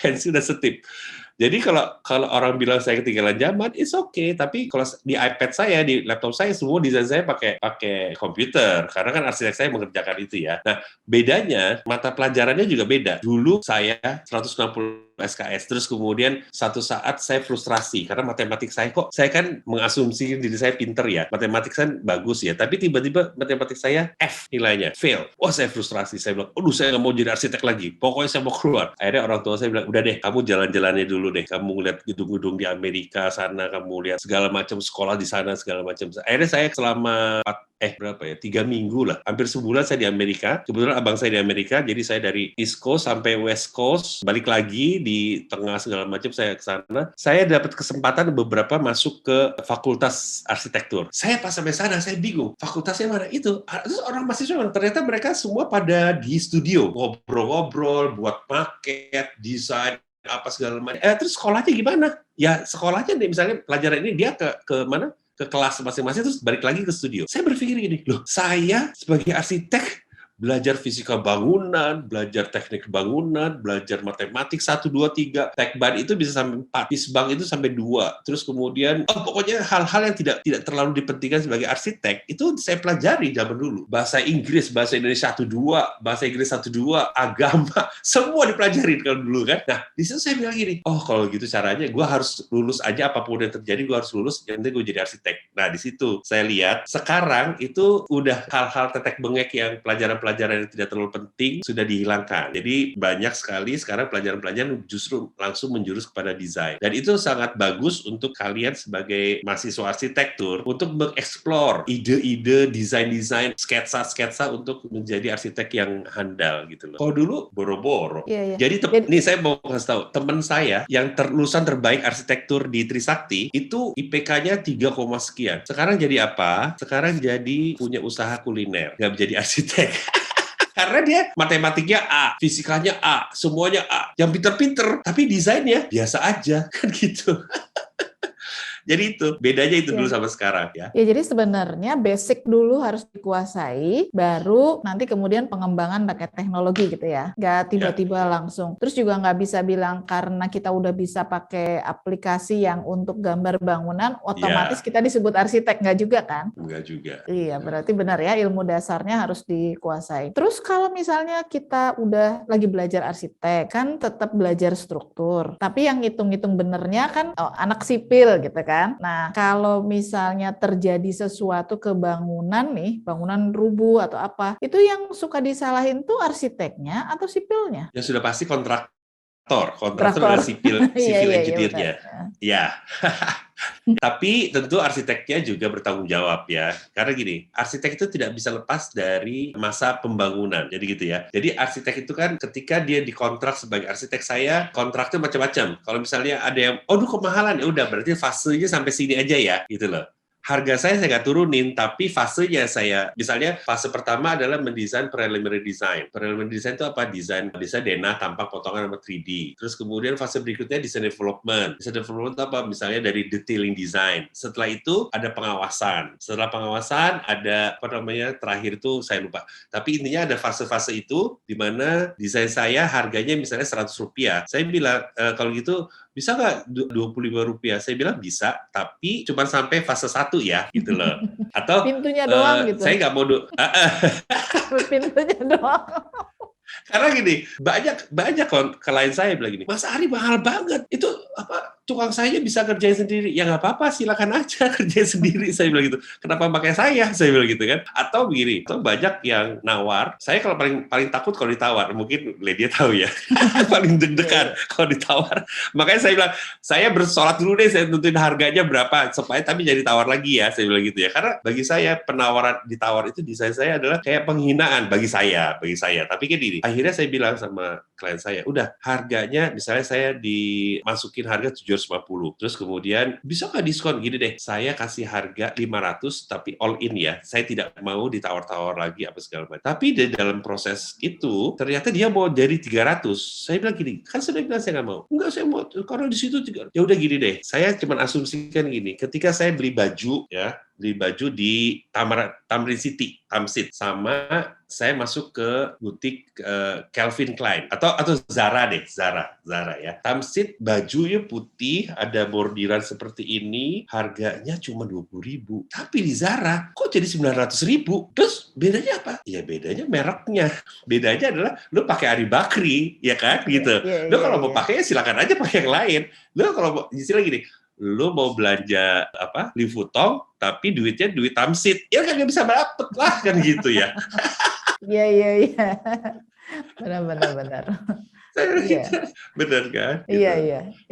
Pensil dan setip. Jadi kalau orang bilang saya ketinggalan zaman, it's okay. Tapi kalau di iPad saya, di laptop saya, semua desain saya pakai komputer. Karena kan arsitek saya mengerjakan itu ya. Nah, bedanya mata pelajarannya juga beda. Dulu saya 160 SKS, terus kemudian satu saat saya frustrasi karena matematik saya kan mengasumsi diri saya pinter ya, matematik saya bagus ya, tapi tiba-tiba matematik saya F nilainya, fail. Wah, saya frustrasi, saya bilang, aduh, saya nggak mau jadi arsitek lagi, pokoknya saya mau keluar. Akhirnya orang tua saya bilang, udah deh, kamu jalan-jalannya dulu deh, kamu lihat gedung-gedung di Amerika sana, kamu lihat segala macam sekolah di sana, segala macam. Akhirnya saya selama 3 minggu lah, hampir sebulan saya di Amerika. Kebetulan abang saya di Amerika, jadi saya dari East Coast sampai West Coast, balik lagi di tengah segala macam saya ke sana. Saya dapat kesempatan beberapa masuk ke fakultas arsitektur. Saya pas sampai sana, saya bingung, fakultasnya mana itu? Terus orang mahasiswa, ternyata mereka semua pada di studio, ngobrol-ngobrol, buat maket, desain, apa segala macam. Terus sekolahnya gimana? Ya sekolahnya nih, misalnya pelajaran ini dia ke mana? Ke kelas masing-masing, terus balik lagi ke studio. Saya berpikir gini, loh, saya sebagai arsitek belajar fisika bangunan, belajar teknik bangunan, belajar matematik 1, 2, 3, tekban itu bisa sampai 4, isbang itu sampai 2. Terus kemudian, pokoknya hal-hal yang tidak terlalu dipentingkan sebagai arsitek, itu saya pelajari zaman dulu. Bahasa Inggris, bahasa Indonesia 1, 2, bahasa Inggris 1, 2, agama, semua dipelajari kalau dulu kan. Nah, di situ saya bilang gini, kalau gitu caranya, gue harus lulus aja apapun yang terjadi, gue harus lulus, yang penting gue jadi arsitek. Nah, di situ saya lihat, sekarang itu udah hal-hal tetek bengek yang pelajaran yang tidak terlalu penting sudah dihilangkan. Jadi banyak sekali sekarang pelajaran-pelajaran justru langsung menjurus kepada desain. Dan itu sangat bagus untuk kalian sebagai mahasiswa arsitektur untuk mengeksplor ide-ide, desain-desain, sketsa-sketsa untuk menjadi arsitek yang handal gitu loh. Kalau dulu boro-boro. Iya. Jadi nih saya mau kasih tahu, teman saya yang lulusan terbaik arsitektur di Trisakti itu IPK-nya 3, sekian. Sekarang jadi apa? Sekarang jadi punya usaha kuliner, nggak menjadi arsitek. Karena dia matematiknya A, fisikanya A, semuanya A. Yang pinter-pinter, tapi desainnya biasa aja, kan gitu. Jadi itu, bedanya itu dulu sama sekarang ya. Ya, jadi sebenarnya basic dulu harus dikuasai, baru nanti kemudian pengembangan pakai teknologi gitu ya. Nggak tiba-tiba langsung. Terus juga nggak bisa bilang karena kita udah bisa pakai aplikasi yang untuk gambar bangunan, otomatis kita disebut arsitek. Nggak juga kan? Nggak juga. Iya, berarti benar ya, ilmu dasarnya harus dikuasai. Terus kalau misalnya kita udah lagi belajar arsitek, kan tetap belajar struktur. Tapi yang hitung-hitung benernya kan anak sipil gitu kan. Nah, kalau misalnya terjadi sesuatu ke bangunan nih, bangunan rubuh atau apa, itu yang suka disalahin tuh arsiteknya atau sipilnya? Ya sudah pasti kontraktor adalah sipil engineer-nya. Ya. Tapi tentu arsiteknya juga bertanggung jawab ya. Karena gini, arsitek itu tidak bisa lepas dari masa pembangunan. Jadi gitu ya. Jadi arsitek itu kan ketika dia dikontrak sebagai arsitek, saya kontraknya macam-macam. Kalau misalnya ada yang, kemahalan, ya udah berarti fasenya sampai sini aja ya, gitu loh. Harga saya nggak turunin, tapi fasenya saya, misalnya fase pertama adalah mendesain preliminary design. Preliminary design itu apa? Desain denah, tampang, potongan, sama 3D. Terus kemudian fase berikutnya desain development. Desain development itu apa? Misalnya dari detailing design. Setelah itu ada pengawasan. Setelah pengawasan ada terakhir itu saya lupa. Tapi intinya ada fase-fase itu di mana desain saya harganya misalnya Rp100. Saya bilang, kalau gitu bisa nggak Rp25? Saya bilang bisa, tapi cuma sampai fase 1 ya, gitu loh. Atau pintunya doang gitu. Saya nggak mau pintunya doang. Karena gini, banyak klien saya bilang gini, Mas Ari mahal banget, itu tukang saya bisa kerjain sendiri. Ya nggak apa-apa, silakan aja kerjain sendiri. Saya bilang gitu. Kenapa pakai saya bilang gitu kan. Atau begini, atau banyak yang nawar. Saya kalau paling takut kalau ditawar. Mungkin Lydia tahu ya. Paling deg-degan kalau ditawar. Makanya saya bilang, saya bersolat dulu deh, saya tentuin harganya berapa supaya tapi jadi tawar lagi ya. Saya bilang gitu ya. Karena bagi saya penawaran ditawar itu desain saya adalah kayak penghinaan bagi saya. Tapi kan gini, akhirnya saya bilang sama klien saya, udah harganya misalnya saya dimasukin harga 750. Terus kemudian bisa nggak diskon gini deh, saya kasih harga 500 tapi all in ya. Saya tidak mau ditawar-tawar lagi apa segala macam. Tapi di dalam proses itu ternyata dia mau jadi 300. Saya bilang gini, kan sudah bilang saya nggak mau. Enggak, saya mau karena di situ 300. Ya udah gini deh. Saya cuma asumsikan gini, ketika saya beli baju ya, beli baju di Tamrin City, Tamsit, sama saya masuk ke butik Calvin Klein atau Zara deh, Zara ya. Tamsit bajunya putih, ada bordiran seperti ini, harganya cuma 20.000. Tapi di Zara kok jadi 900.000? Terus bedanya apa? Ya bedanya mereknya. Bedanya adalah lu pakai Ari Bakri, ya kan gitu. Lu kalau mau pakai silakan aja pakai yang lain. Lu kalau mau istilah gini, lu mau belanja Louis Vuitton tapi duitnya duit Tamsit, ya kan nggak bisa dapet lah kan gitu ya. Iya. Benar. Iya. Benar kan? Gitu.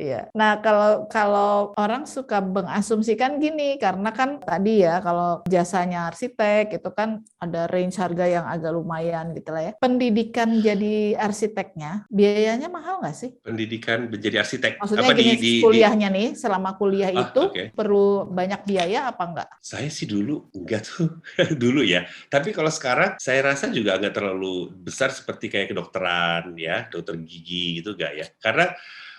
Iya. Nah, kalau orang suka mengasumsikan gini, karena kan tadi ya kalau jasanya arsitek itu kan ada range harga yang agak lumayan gitu lah ya. Pendidikan jadi arsiteknya biayanya mahal nggak sih? Pendidikan menjadi arsitek. Maksudnya gini, kuliahnya nih, selama kuliah itu perlu banyak biaya apa enggak? Saya sih dulu enggak tuh, dulu ya. Tapi kalau sekarang saya rasa juga agak terlalu besar seperti kayak kedokteran ya, dokter gigi gitu enggak ya. Karena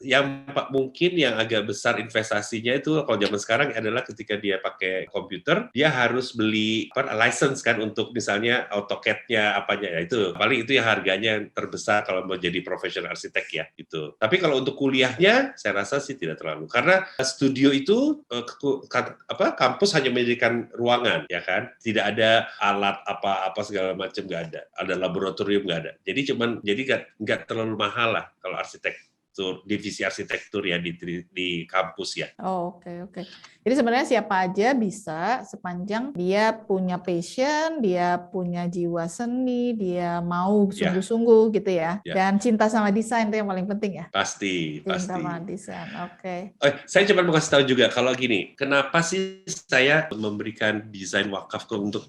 yang mungkin yang agak besar investasinya itu kalau zaman sekarang adalah ketika dia pakai komputer, dia harus beli license kan untuk misalnya AutoCAD-nya apanya ya, itu paling itu yang harganya yang terbesar kalau mau jadi profesional arsitek ya itu. Tapi kalau untuk kuliahnya saya rasa sih tidak terlalu, karena studio itu kampus hanya menyediakan ruangan ya kan, tidak ada alat apa segala macam, nggak ada laboratorium, nggak ada. Jadi nggak terlalu mahal lah kalau arsitek, divisi arsitektur ya di kampus ya. Oh, oke. Jadi sebenarnya siapa aja bisa sepanjang dia punya passion, dia punya jiwa seni, dia mau sungguh-sungguh gitu ya. Dan cinta sama desain itu yang paling penting ya. Pasti. Cinta sama desain, oke. Saya cuma mau kasih tahu juga kalau gini, kenapa sih saya memberikan desain wakaf untuk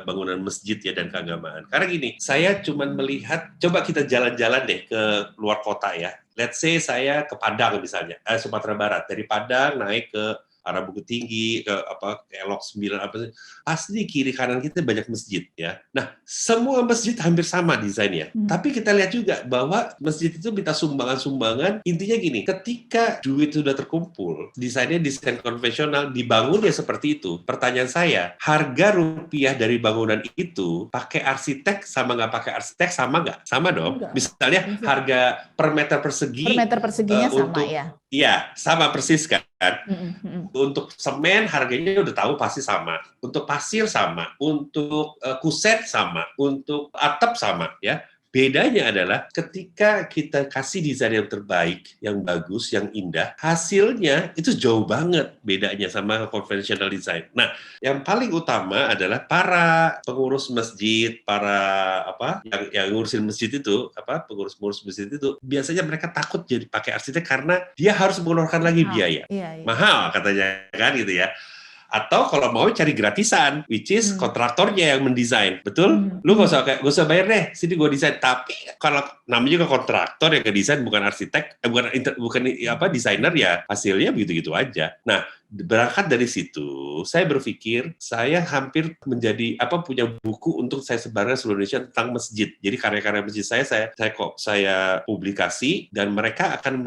bangunan masjid ya dan keagamaan? Karena gini, saya cuma melihat, coba kita jalan-jalan deh ke luar kota ya. Let's say saya ke Padang misalnya, Sumatera Barat, dari Padang naik ke arah Bukit Tinggi, ke Elok 9 pasti di kiri kanan kita banyak masjid ya. Nah, semua masjid hampir sama desainnya. Tapi kita lihat juga bahwa masjid itu minta sumbangan-sumbangan. Intinya gini, ketika duit sudah terkumpul, desainnya desain konvensional, dibangun ya seperti itu. Pertanyaan saya, harga rupiah dari bangunan itu pakai arsitek sama nggak pakai arsitek sama nggak? Sama dong. Enggak. Misalnya harga per meter perseginya sama ya. Iya, sama persis kan. Untuk semen harganya udah tahu pasti sama, untuk pasir sama, untuk kuset sama, untuk atap sama ya. Bedanya adalah ketika kita kasih desain yang terbaik, yang bagus, yang indah, hasilnya itu jauh banget bedanya sama konvensional design. Nah, yang paling utama adalah para pengurus masjid, para yang ngurusin masjid itu, pengurus masjid itu biasanya mereka takut jadi pakai arsitek karena dia harus mengeluarkan lagi biaya. Mahal katanya kan gitu ya. Atau kalau mau cari gratisan, which is kontraktornya yang mendesain, betul? Lu gak usah bayar deh, sini gue desain. Tapi kalau namanya juga kontraktor yang ngedesain, bukan arsitek, bukan desainer ya, hasilnya begitu-gitu aja. Nah, berangkat dari situ, saya berpikir saya hampir punya buku untuk saya sebarkan seluruh Indonesia tentang masjid. Jadi karya-karya masjid saya publikasi, dan mereka akan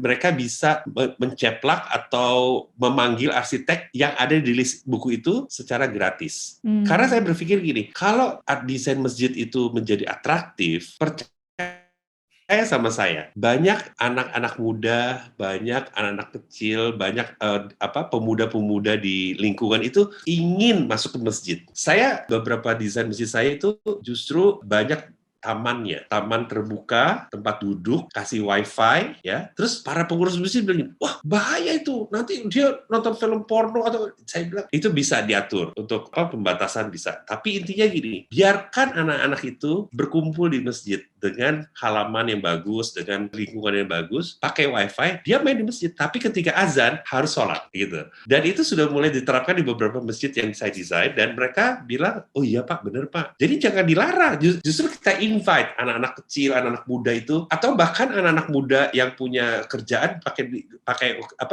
mereka bisa menceplak atau memanggil arsitek yang ada di list buku itu secara gratis. Karena saya berpikir gini, kalau desain masjid itu menjadi atraktif, percaya sama saya, banyak anak-anak muda, banyak anak-anak kecil, banyak pemuda-pemuda di lingkungan itu ingin masuk ke masjid. Beberapa desain masjid saya itu justru banyak taman terbuka, tempat duduk, kasih wifi, ya. Terus para pengurus masjid bilang, wah bahaya itu, nanti dia nonton film porno atau, saya bilang itu bisa diatur untuk pembatasan bisa. Tapi intinya gini, biarkan anak-anak itu berkumpul di masjid dengan halaman yang bagus, dengan lingkungan yang bagus, pakai wifi, dia main di masjid. Tapi ketika azan harus sholat, gitu. Dan itu sudah mulai diterapkan di beberapa masjid yang saya desain, dan mereka bilang, oh iya Pak, benar Pak. Jadi jangan dilarang, justru kita invite anak-anak kecil, anak-anak muda itu, atau bahkan anak-anak muda yang punya kerjaan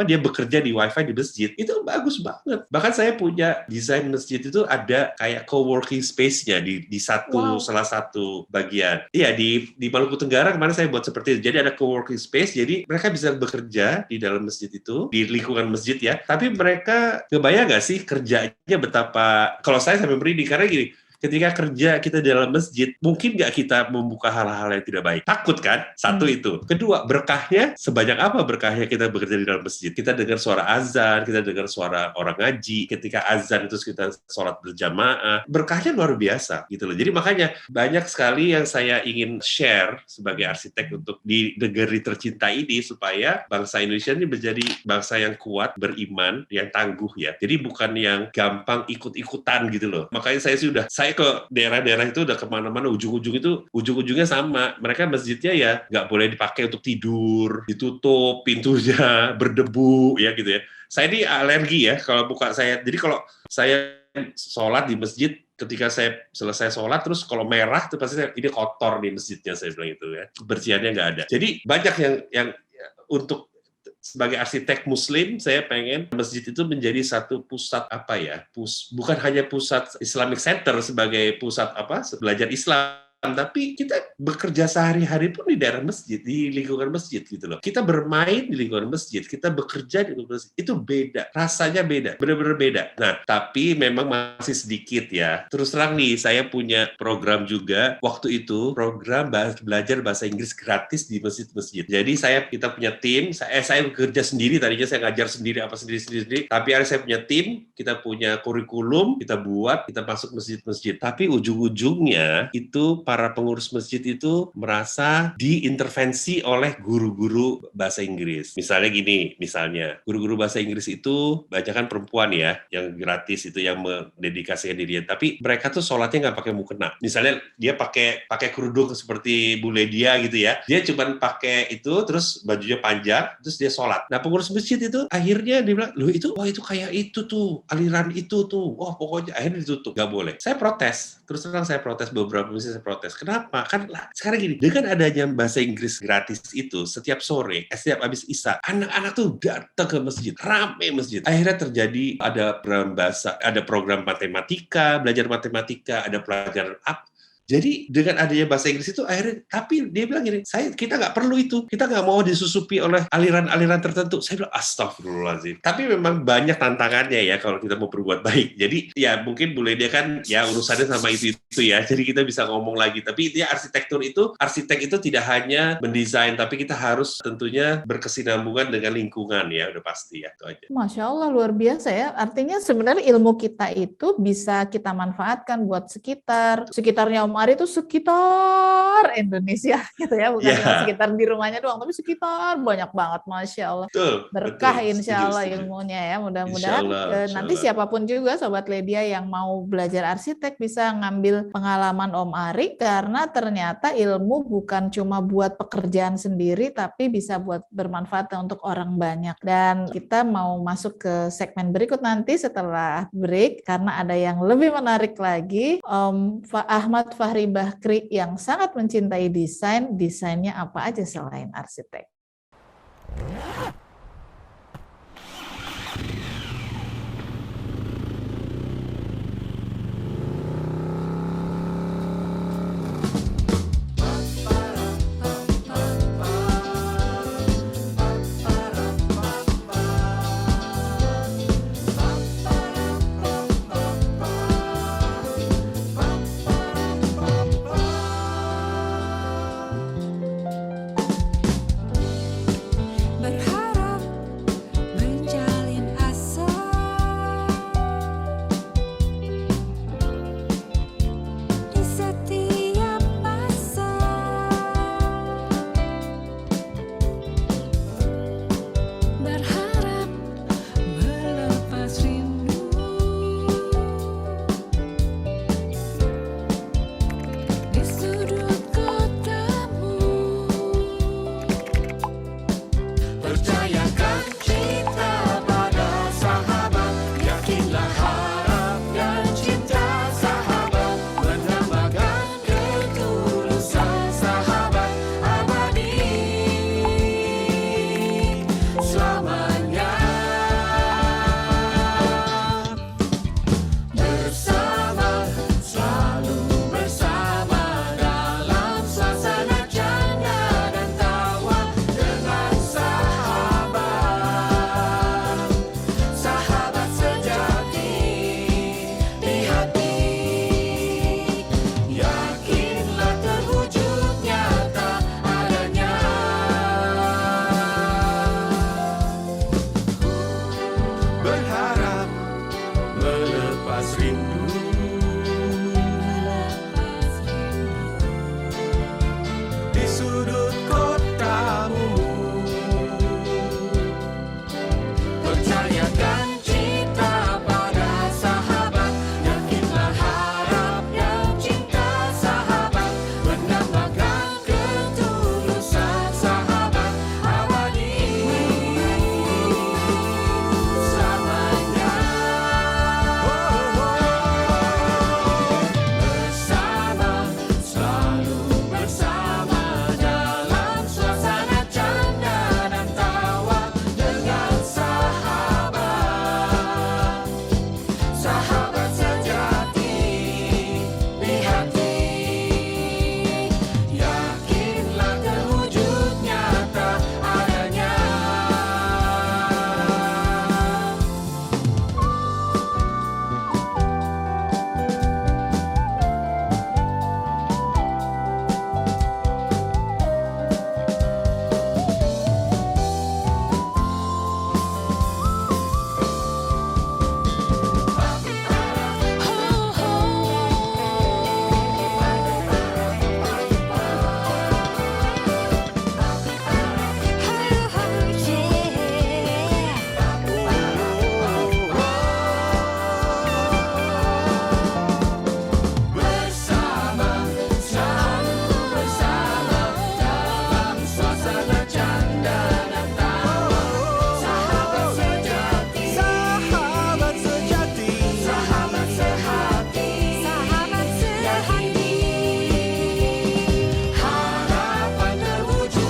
dia bekerja di wifi di masjid, itu bagus banget. Bahkan saya punya desain masjid itu ada kayak co-working space-nya di salah satu bagian. Iya, di di Maluku Tenggara kemarin saya buat seperti itu. Jadi ada co-working space, jadi mereka bisa bekerja di dalam masjid itu, di lingkungan masjid ya. Tapi mereka kebayang nggak sih kerjanya betapa, kalau saya sampai merinding, karena gini, ketika kerja kita di dalam masjid, mungkin nggak kita membuka hal-hal yang tidak baik. Takut kan? Satu itu. Kedua, berkahnya, sebanyak apa berkahnya kita bekerja di dalam masjid? Kita dengar suara azan, kita dengar suara orang ngaji, ketika azan itu kita sholat berjamaah. Berkahnya luar biasa gitu loh. Jadi makanya banyak sekali yang saya ingin share sebagai arsitek untuk di negeri tercinta ini, supaya bangsa Indonesia ini menjadi bangsa yang kuat, beriman, yang tangguh ya. Jadi bukan yang gampang ikut-ikutan gitu loh. Makanya saya ke daerah-daerah itu udah kemana-mana, ujung-ujungnya sama. Mereka masjidnya ya nggak boleh dipakai untuk tidur, ditutup pintunya, berdebu ya gitu ya. Saya ini alergi ya kalau buka saya. Jadi kalau saya sholat di masjid, ketika saya selesai sholat, terus kalau merah itu pasti ini kotor di masjidnya, saya bilang itu ya. Kebersihannya nggak ada. Jadi banyak yang untuk sebagai arsitek Muslim, saya pengen masjid itu menjadi satu pusat apa ya? Bukan hanya pusat Islamic Center sebagai pusat apa belajar Islam, tapi kita bekerja sehari-hari pun di daerah masjid, di lingkungan masjid gitu loh. Kita bermain di lingkungan masjid, kita bekerja di lingkungan masjid. Itu beda, rasanya beda, benar-benar beda. Nah, tapi memang masih sedikit ya. Terus terang nih, saya punya program juga waktu itu, program belajar bahasa Inggris gratis di masjid-masjid. Jadi kita punya tim, saya bekerja sendiri, tadinya saya ngajar sendiri apa sendiri. Tapi hari saya punya tim, kita punya kurikulum, kita buat, kita masuk masjid-masjid. Tapi ujung-ujungnya itu para pengurus masjid itu merasa diintervensi oleh guru-guru bahasa Inggris. Misalnya gini, guru-guru bahasa Inggris itu banyak kan perempuan ya, yang gratis itu, yang mendedikasikan dirinya. Tapi mereka tuh sholatnya nggak pakai mukena. Misalnya dia pakai kerudung seperti Bu Ledia gitu ya. Dia cuma pakai itu, terus bajunya panjang, terus dia sholat. Nah, pengurus masjid itu akhirnya dia bilang, loh itu kayak itu tuh, aliran itu tuh. Wah, pokoknya akhirnya ditutup. Nggak boleh. Saya protes. Terus terang saya protes, beberapa masjid saya protes. Kenapa? Kan sekarang gini, dengan adanya bahasa Inggris gratis itu, setiap sore, setiap habis Isya, anak-anak tuh datang ke masjid, rame masjid. Akhirnya terjadi ada program bahasa, ada program matematika, belajar matematika, ada pelajaran apa. Jadi dengan adanya bahasa Inggris itu akhirnya, tapi dia bilang gini, kita nggak perlu itu, kita nggak mau disusupi oleh aliran-aliran tertentu. Saya bilang astagfirullahaladzim. Tapi memang banyak tantangannya ya kalau kita mau berbuat baik. Jadi ya mungkin boleh dia kan ya urusannya sama itu ya. Jadi kita bisa ngomong lagi. Tapi dia arsitek itu tidak hanya mendesain, tapi kita harus tentunya berkesinambungan dengan lingkungan ya, udah pasti ya, itu aja. Masya Allah, luar biasa ya. Artinya sebenarnya ilmu kita itu bisa kita manfaatkan buat sekitarnya Om Ari itu sekitar Indonesia gitu ya, bukan cuma sekitar di rumahnya doang, tapi sekitar banyak banget, Masya Allah. Betul, berkah betul. Insya Allah ilmunya ya, mudah-mudahan nanti Allah. Siapapun juga Sobat Ledia yang mau belajar arsitek bisa ngambil pengalaman Om Ari, karena ternyata ilmu bukan cuma buat pekerjaan sendiri, tapi bisa buat bermanfaat untuk orang banyak. Dan kita mau masuk ke segmen berikut nanti setelah break, karena ada yang lebih menarik lagi. Om Ahmad Fahri Bakri yang sangat mencintai desainnya apa aja selain arsitek. Berharap melepas rindu. Di sudut kotamu, percayakan cinta pada sahabat. Yakinlah harapnya cinta sahabat menambahkan ketulusan sahabat abadi selamanya. Bersama, selalu bersama dalam suasana canda dan tawa dengan sahabat. Sahabat sejati di hati. Yakinlah terwujud nyata adanya. Bersama, selalu bersama dalam suasana canda dan tawa. Sahabat sejati, sahabat sejati, sahabat sehati, sahabat sehati. Harapan terwujud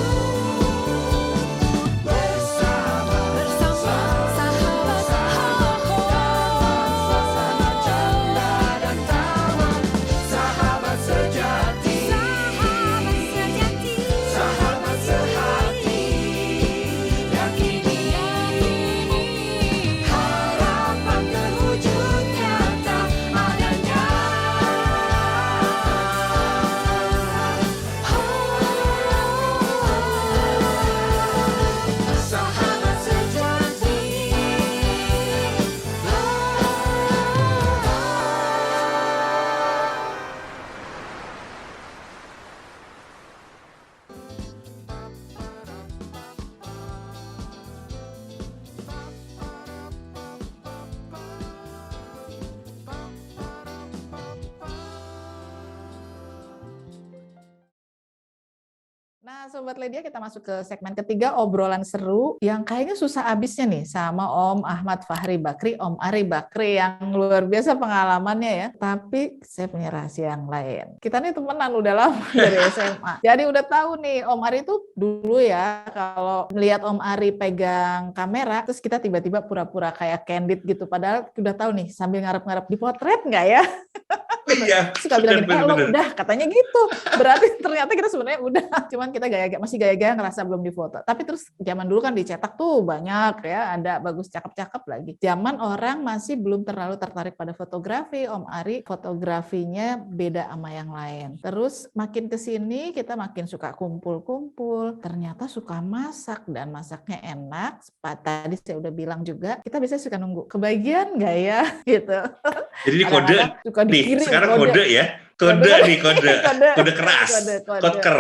bersama, sahabat dalam suasana canda dan tawa. Sahabat sejati, sahabat sehati. Yakini harapan terwujud nyata adanya. Sahabat sejati. Nah, Sobat Ledia, kita masuk ke segmen ketiga, obrolan seru yang kayaknya susah habisnya nih sama Om Ahmad Fahri Bakri, Om Ari Bakri yang luar biasa pengalamannya ya. Tapi saya punya rahasia yang lain. Kita nih temenan udah lama dari SMA. Jadi udah tahu nih, Om Ari tuh dulu ya kalau melihat Om Ari pegang kamera, terus kita tiba-tiba pura-pura kayak candid gitu. Padahal udah tahu nih, sambil ngarep-ngarep dipotret nggak ya? Iya, Suka bilang gini, lo bener. udah katanya gitu. Berarti ternyata kita sebenarnya udah, cuman kita masih gaya-gaya ngerasa belum difoto. Tapi terus zaman dulu kan dicetak tuh banyak ya, ada bagus cakep-cakep lagi. Zaman orang masih belum terlalu tertarik pada fotografi, Om Ari fotografinya beda sama yang lain. Terus makin kesini kita makin suka kumpul-kumpul, ternyata suka masak dan masaknya enak. Tadi saya udah bilang juga, kita biasanya suka nunggu kebagian nggak ya gitu. Jadi ini kode Kadang-kadang suka nih, dikirim sekarang kode ya. Kode nih, kode keras. Koker.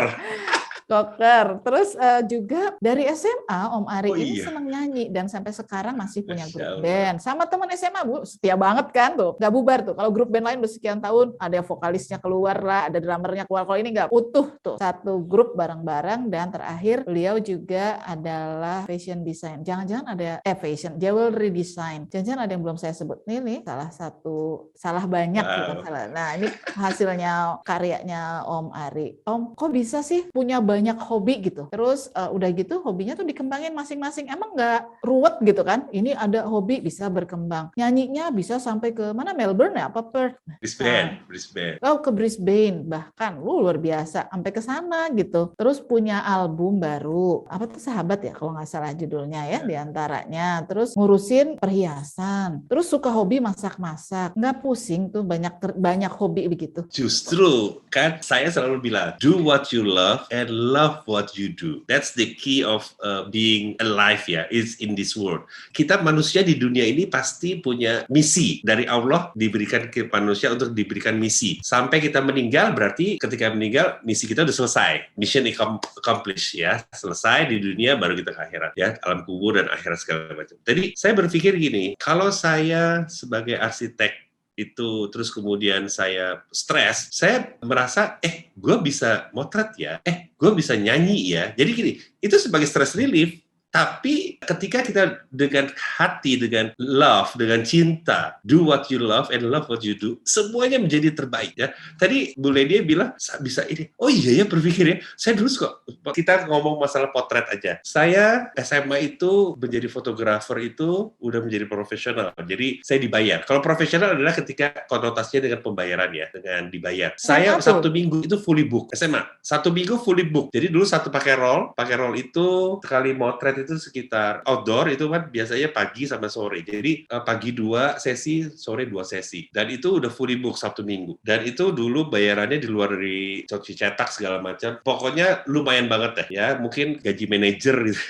Koker. Terus juga dari SMA Om Ari Oh ini iya. senang nyanyi dan sampai sekarang masih punya Masya grup Allah. band. Sama teman SMA Bu, setia banget kan tuh. Gak bubar tuh. Kalau grup band lain udah sekian tahun, ada vokalisnya keluar lah, ada drummernya keluar. Kalau ini gak utuh tuh. Satu grup bareng-bareng dan terakhir beliau juga adalah fashion design. Jangan-jangan ada fashion, jewelry design. Jangan-jangan ada yang belum saya sebut. Ini salah banyak Wow. bukan salah. Nah, ini hasilnya karyanya Om Ari. Om, kok bisa sih punya banyak hobi gitu? Terus udah gitu hobinya tuh dikembangin masing-masing. Emang nggak ruwet gitu kan? Ini ada hobi bisa berkembang. Nyanyinya bisa sampai ke mana? Melbourne ya? Apa Perth? Brisbane. Oh, ke Brisbane. Bahkan luar biasa. Sampai ke sana gitu. Terus punya album baru. Apa tuh Sahabat ya? Kalau nggak salah judulnya ya diantaranya. Terus ngurusin perhiasan. Terus suka hobi masak-masak. Nggak pusing tuh banyak hobi begitu. Justru kan saya selalu bilang, do what you love and love what you do. That's the key of being alive ya, is in this world. Kita manusia di dunia ini pasti punya misi dari Allah, diberikan ke manusia untuk diberikan misi. Sampai kita meninggal, berarti ketika meninggal misi kita udah selesai. Mission accomplished ya, selesai di dunia baru kita ke akhirat ya, alam kubur dan akhirat segala macam. Jadi saya berpikir gini, kalau saya sebagai arsitek itu terus kemudian saya stres, saya merasa gue bisa motret ya, gue bisa nyanyi ya. Jadi gini, itu sebagai stress relief. Tapi ketika kita dengan hati, dengan love, dengan cinta, do what you love and love what you do, semuanya menjadi terbaik ya. Tadi Bu Ledia bilang bisa ini. Oh iya ya, berpikir ya. Saya dulu kok kita ngomong masalah potret aja. Saya SMA itu menjadi fotografer itu udah menjadi profesional. Jadi saya dibayar. Kalau profesional adalah ketika konotasinya dengan pembayaran ya, dengan dibayar. Saya Sabtu Minggu itu fully book SMA. Sabtu Minggu fully book. Jadi dulu satu pakai roll itu sekali motret itu sekitar outdoor itu kan biasanya pagi sama sore. Jadi pagi 2 sesi, sore 2 sesi. Dan itu udah fully book Sabtu Minggu. Dan itu dulu bayarannya di luar dari cuci cetak segala macam. Pokoknya lumayan banget deh ya. Mungkin gaji manajer gitu.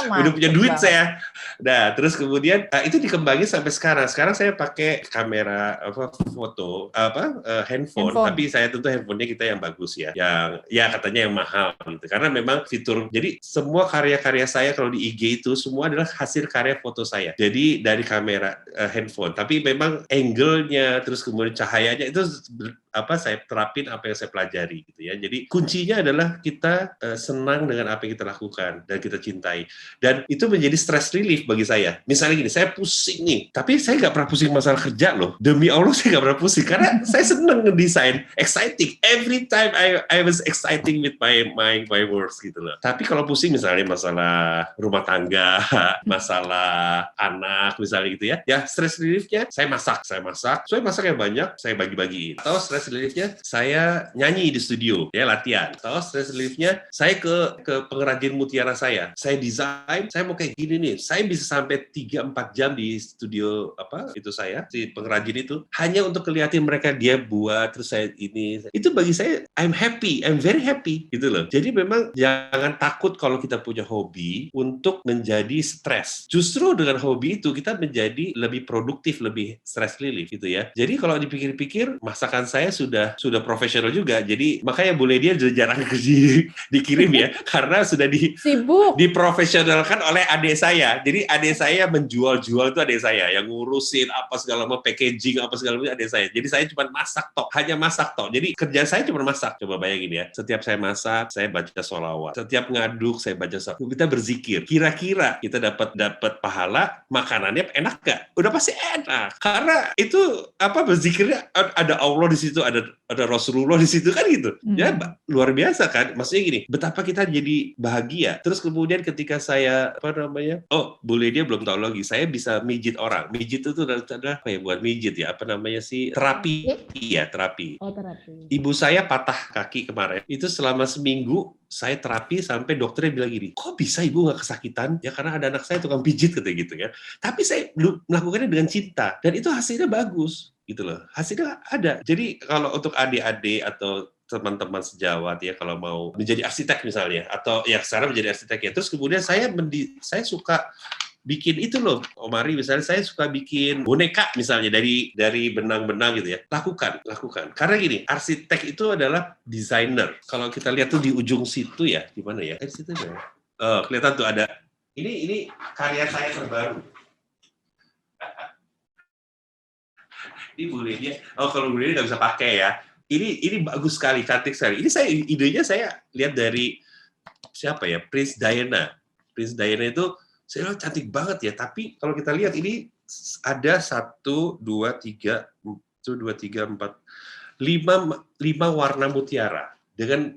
Udah punya duit saya. Nah, terus kemudian itu dikembangin sampai sekarang. Sekarang saya pakai kamera foto handphone, tapi saya tentu handphonenya kita yang bagus ya. Yang ya katanya yang mahal gitu. Karena memang fitur. Jadi semua karya-karya saya kalau di IG itu semua adalah hasil karya foto saya. Jadi dari kamera handphone, tapi memang angle-nya terus kemudian cahayanya itu saya terapin apa yang saya pelajari gitu ya. Jadi kuncinya adalah kita senang dengan apa yang kita lakukan dan kita cintai. Dan itu menjadi stress relief bagi saya. Misalnya gini, saya pusing nih, tapi saya nggak pernah pusing masalah kerja loh. Demi Allah saya nggak pernah pusing karena saya senang ngedesain, exciting. Every time I was exciting with my works gitu loh. Tapi kalau pusing misalnya masalah rumah tangga, masalah anak misalnya gitu ya. Ya stress reliefnya saya masak yang banyak, saya bagi-bagiin. Atau stress reliefnya saya nyanyi di studio ya, latihan. Atau stress reliefnya saya ke pengrajin mutiara saya desain, saya mau kayak gini nih, saya bisa sampai 3-4 jam di studio itu saya si pengrajin itu hanya untuk kelihatan mereka dia buat, terus saya ini itu bagi saya I'm very happy gitu loh. Jadi memang jangan takut kalau kita punya hobi untuk menjadi stres. Justru dengan hobi itu kita menjadi lebih produktif, lebih stress relief gitu ya. Jadi kalau dipikir-pikir masakan saya sudah profesional juga. Jadi makanya Bu Ledia jarang dikirim ya karena sudah sibuk diprofesionalkan oleh adik saya. Jadi adik saya menjual itu adik saya yang ngurusin apa segala macam, packaging apa segala macam adik saya. Jadi saya cuma hanya masak tok. Jadi kerja saya cuma masak. Coba bayangin ya. Setiap saya masak, saya baca sholawat. Setiap ngaduk, saya baca sholawat. Kita berzikir. Kira-kira kita dapat pahala, makanannya enak gak? Udah pasti enak. Karena itu berzikirnya ada Allah di situ, ada Rasulullah di situ kan gitu. Ya luar biasa kan. Maksudnya gini, betapa kita jadi bahagia. Terus kemudian ketika saya Bu Ledia belum tahu lagi, saya bisa mijit orang. Mijit itu adalah apa ya, buat mijit ya, terapi ya, terapi. terapi. Ibu saya patah kaki kemarin, itu selama seminggu saya terapi sampai dokternya bilang gini, kok bisa ibu nggak kesakitan? Ya karena ada anak saya tukang pijit katanya gitu ya. Tapi saya melakukannya dengan cinta dan itu hasilnya bagus gitu loh. Hasilnya ada. Jadi kalau untuk adik-adik atau teman-teman sejawat ya kalau mau menjadi arsitek misalnya atau ya sekarang menjadi arsitek ya, terus kemudian saya suka bikin itu loh, Omari misalnya saya suka bikin boneka misalnya dari benang-benang gitu ya. Lakukan. Karena gini, arsitek itu adalah desainer. Kalau kita lihat tuh di ujung situ ya, di mana ya? Situ ya. Kelihatan tuh ada. Ini karya saya terbaru. Ini Bu Ledia. Kalau Bu Ledia nggak bisa pakai ya. Ini bagus sekali, cantik sekali. Ini idenya saya lihat dari siapa ya? Prince Diana. Prince Diana itu saya lihat cantik banget ya. Tapi kalau kita lihat ini ada 1, 2, 3, 4, 5 warna mutiara dengan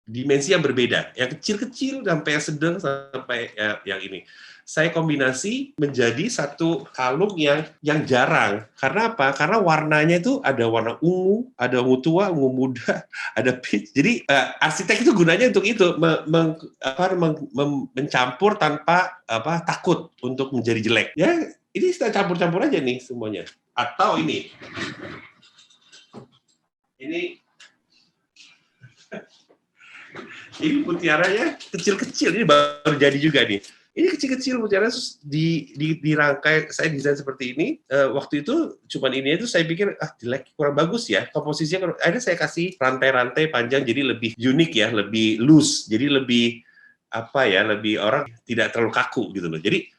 dimensi yang berbeda. Yang kecil-kecil sampai yang sedang sampai yang ini. Saya kombinasi menjadi satu kalung yang jarang. Karena apa? Karena warnanya itu ada warna ungu, ada ungu tua, ungu muda, ada peach. Jadi arsitek itu gunanya untuk itu, mencampur tanpa takut untuk menjadi jelek. Ya, ini kita campur-campur aja nih semuanya. Atau ini Ini mutiaranya kecil-kecil, ini baru jadi juga nih. Ini kecil-kecil mutiara terus dirangkai, saya desain seperti ini. Waktu itu cuman ini itu saya pikir jelek, kurang bagus ya. Komposisinya akhirnya saya kasih rantai-rantai panjang jadi lebih unik ya, lebih loose. Jadi lebih lebih orang tidak terlalu kaku gitu loh. Jadi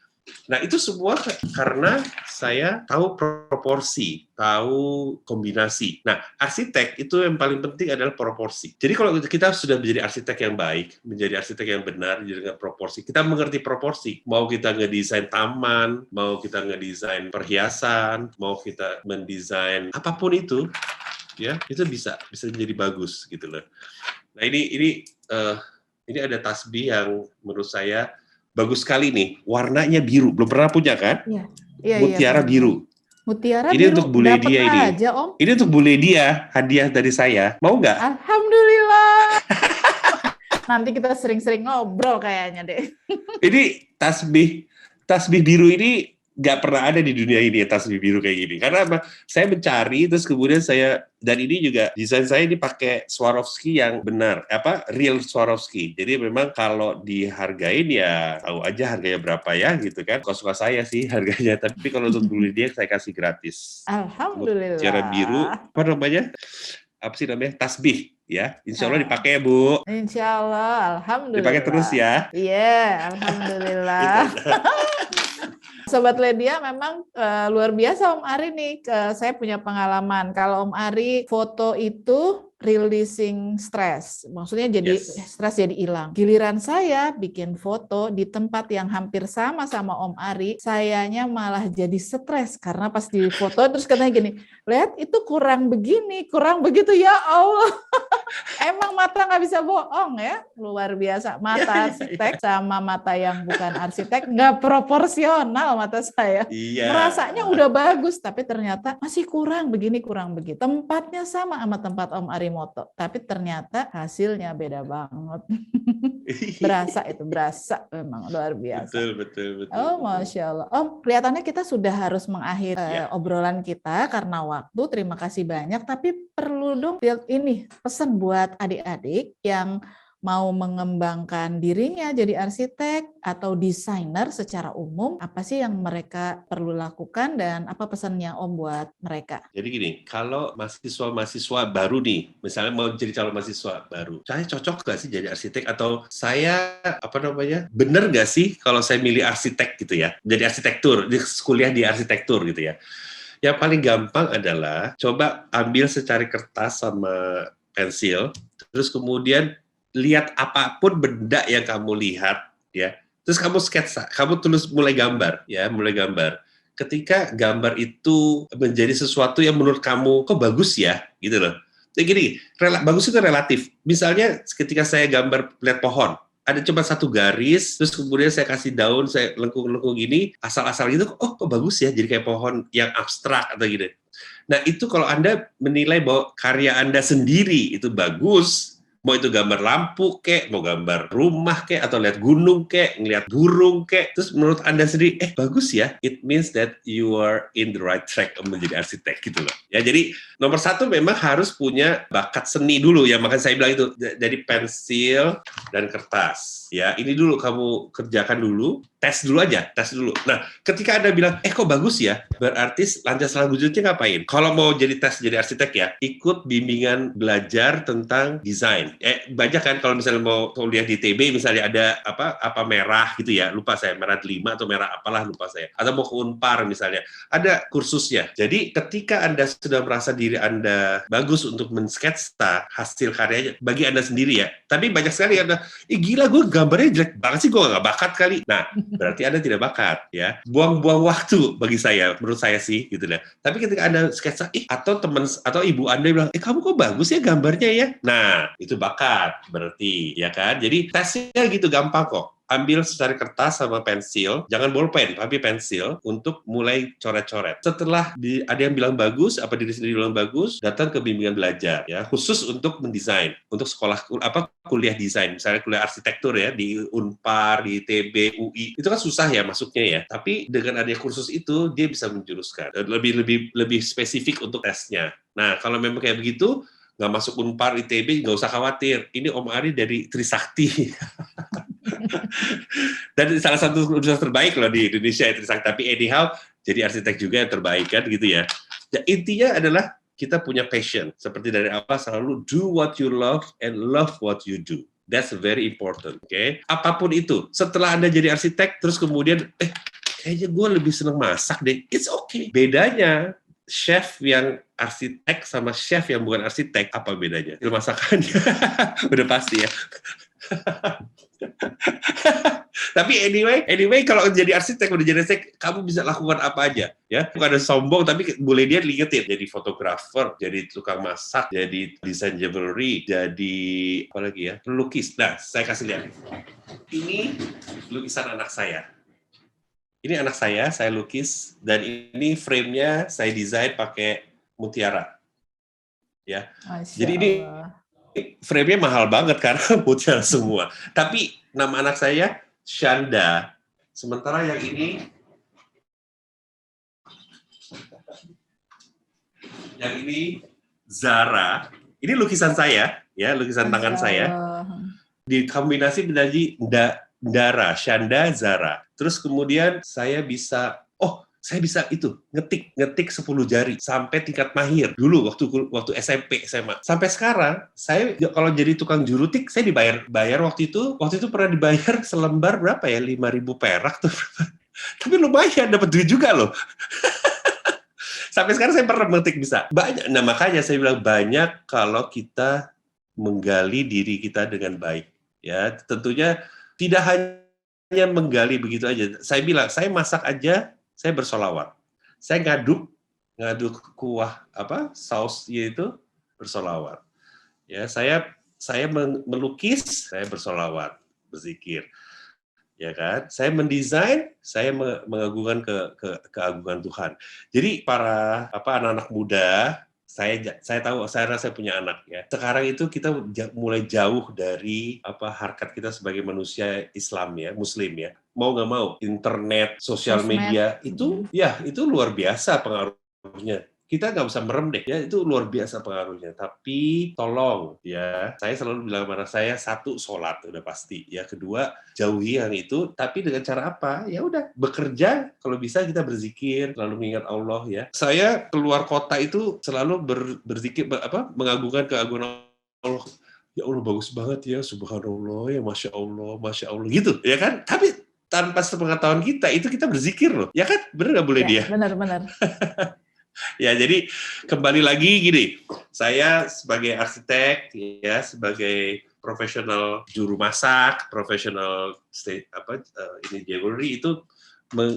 nah itu semua karena saya tahu proporsi, tahu kombinasi. Nah, arsitek itu yang paling penting adalah proporsi. Jadi kalau kita sudah menjadi arsitek yang baik, menjadi arsitek yang benar, dengan proporsi, kita mengerti proporsi. Mau kita ngedesain taman, mau kita ngedesain perhiasan, mau kita mendesain apapun itu, ya itu bisa menjadi bagus gitu loh. Nah ini ada tasbih yang menurut saya bagus sekali nih, warnanya biru. Belum pernah punya kan? Iya, Mutiara biru. Mutiara ini biru untuk Bu Ledia ini. aja, Om. Ini untuk Bu Ledia, hadiah dari saya. Mau nggak? Alhamdulillah. Nanti kita sering-sering ngobrol kayaknya deh. Ini tasbih biru ini nggak pernah ada di dunia ini ya, tasbih biru kayak gini. Karena saya mencari, terus kemudian dan ini juga desain saya ini pakai Swarovski yang benar, real Swarovski. Jadi memang kalau dihargain ya tahu aja harganya berapa ya gitu kan. Suka saya sih harganya, tapi kalau untuk beli dia saya kasih gratis. Alhamdulillah. Mutiara biru, apa namanya? Tasbih. Ya, insya Allah dipakai ya Bu. Insya Allah, alhamdulillah. Dipakai terus ya. Iya, alhamdulillah. Sobat Ledia memang luar biasa Om Ari nih. Saya punya pengalaman. Kalau Om Ari foto itu releasing stres, maksudnya jadi stres jadi hilang. Giliran saya bikin foto di tempat yang hampir sama Om Ari, sayanya malah jadi stres karena pas di foto terus katanya gini, lihat itu kurang begini, kurang begitu ya Allah. Emang mata nggak bisa bohong ya, luar biasa. Mata arsitek sama mata yang bukan arsitek nggak proporsional mata saya. Iya. Rasanya udah bagus, tapi ternyata masih kurang begini, kurang begitu. Tempatnya sama tempat Om Ari moto, tapi ternyata hasilnya beda banget. berasa memang luar biasa. Betul. Oh, Masya Allah. Om, kelihatannya kita sudah harus mengakhiri obrolan kita karena waktu. Terima kasih banyak, tapi perlu dong ini pesan buat adik-adik yang mau mengembangkan dirinya jadi arsitek atau desainer secara umum, apa sih yang mereka perlu lakukan dan apa pesannya Om buat mereka? Jadi gini, kalau mahasiswa baru nih, misalnya mau jadi calon mahasiswa baru, saya cocok nggak sih jadi arsitek atau saya bener nggak sih kalau saya milih arsitek gitu ya, jadi arsitektur, kuliah di arsitektur gitu ya. Yang paling gampang adalah coba ambil secari kertas sama pensil, terus kemudian lihat apapun benda yang kamu lihat ya, terus kamu sketsa, kamu tulis mulai gambar. Ketika gambar itu menjadi sesuatu yang menurut kamu kok bagus ya gitu loh. Jadi gini, bagus itu relatif. Misalnya ketika saya gambar lihat pohon, ada cuma satu garis, terus kemudian saya kasih daun, saya lengkung-lengkung gini, asal-asal gitu, kok bagus ya, jadi kayak pohon yang abstrak atau gitu. Nah itu kalau Anda menilai bahwa karya Anda sendiri itu bagus, mau itu gambar lampu kek, mau gambar rumah kek, atau lihat gunung kek, ngelihat burung kek, terus menurut Anda sendiri, bagus ya, it means that you are in the right track menjadi arsitek gitu loh. Ya jadi nomor satu memang harus punya bakat seni dulu ya, makanya saya bilang itu dari pensil dan kertas. Ya ini dulu kamu kerjakan dulu, tes dulu. Nah ketika Anda bilang, kok bagus ya, berarti lanjut selanjutnya ngapain? Kalau mau jadi tes jadi arsitek ya, ikut bimbingan belajar tentang desain. Banyak kan kalau misalnya mau kuliah di TB misalnya ada apa merah gitu ya, lupa saya, merah 5 atau merah apalah lupa saya. Atau mau ke Unpar misalnya, ada kursusnya. Jadi ketika Anda sudah merasa diri Anda bagus untuk mensketsa hasil karyanya bagi Anda sendiri ya. Tapi banyak sekali Anda, gila gue gambarnya jelek banget sih, gue nggak bakat kali. Nah, berarti Anda tidak bakat ya. Buang-buang waktu bagi saya, menurut saya sih gitu lah. Tapi ketika Anda sketsa, atau teman atau ibu Anda bilang, kamu kok bagus ya gambarnya ya. Nah, itu bakat berarti ya kan. Jadi tesnya gitu gampang kok. Ambil secari kertas sama pensil, jangan bolpen, tapi pensil untuk mulai coret-coret. Setelah ada yang bilang bagus, apa diri sendiri bilang bagus, datang ke bimbingan belajar ya, khusus untuk mendesain, untuk sekolah kuliah desain, misalnya kuliah arsitektur ya di Unpar, di ITB, UI. Itu kan susah ya masuknya ya. Tapi dengan adanya kursus itu dia bisa menjuruskan lebih spesifik untuk tesnya. Nah, kalau memang kayak begitu, nggak masuk Unpar, ITB, nggak usah khawatir. Ini Om Ari dari Trisakti. Dan salah satu universitas terbaik loh di Indonesia, Trisakti. Tapi anyhow, jadi arsitek juga yang terbaik kan gitu ya. Ya, intinya adalah kita punya passion. Seperti dari awal selalu do what you love and love what you do. That's very important, oke? Apapun itu. Setelah Anda jadi arsitek, terus kemudian, kayaknya gue lebih seneng masak deh. It's okay. Bedanya, chef yang arsitek sama chef yang bukan arsitek, apa bedanya? Ilmu masakannya. Udah pasti ya. Tapi anyway kalau jadi arsitek, udah jadi arsitek, kamu bisa lakukan apa aja, ya. Bukan ada sombong, tapi boleh dia liatin. Jadi fotografer, jadi tukang masak, jadi desain jewelry, jadi apa lagi ya, pelukis. Nah, saya kasih lihat. Ini lukisan anak saya. Ini anak saya lukis, dan ini frame-nya saya desain pakai mutiara. Ya. Masya Jadi ini Allah. frame-nya mahal banget karena mutiara semua. Tapi nama anak saya Shanda. Sementara yang ini Zara. Ini lukisan saya, ya, lukisan tangan Masya saya. Allah. Dikombinasi menjadi Dara, Shanda, Zara. Terus kemudian saya bisa itu ngetik 10 jari sampai tingkat mahir. Dulu waktu SMP, SMA. Sampai sekarang saya kalau jadi tukang jurutik saya bayar waktu itu pernah dibayar selembar berapa ya? 5.000 perak tuh. Tapi lumayan dapat duit juga loh. Sampai sekarang saya pernah ngetik bisa. Banyak. Nah, makanya saya bilang banyak kalau kita menggali diri kita dengan baik. Ya, tentunya tidak hanya menggali begitu aja. Saya bilang, saya masak aja, saya bersolawat. Saya ngaduk kuah sausnya itu bersolawat. Ya, saya melukis, saya bersolawat, berzikir. Ya kan? Saya mendesain, saya mengagungkan keagungan Tuhan. Jadi para anak-anak muda, saya tahu, saya rasa punya anak ya. Sekarang itu kita mulai jauh dari harkat kita sebagai manusia Islam ya, Muslim ya. Mau nggak mau, internet, sosial media itu luar biasa pengaruhnya. Kita nggak usah merem deh, ya itu luar biasa pengaruhnya. Tapi tolong ya, saya selalu bilang kepada saya, satu, sholat udah pasti. Ya kedua, jauhi yang itu. Tapi dengan cara apa? Ya udah bekerja. Kalau bisa kita berzikir, selalu mengingat Allah ya. Saya keluar kota itu selalu berzikir, mengagungkan keagungan Allah. Ya Allah bagus banget ya, subhanallah ya, masya Allah gitu, ya kan? Tapi tanpa sepengetahuan kita itu kita berzikir loh, ya kan? Bener nggak boleh Ya, dia? benar-benar. Ya, jadi kembali lagi gini, saya sebagai arsitek, ya sebagai profesional juru masak, profesional jewelry itu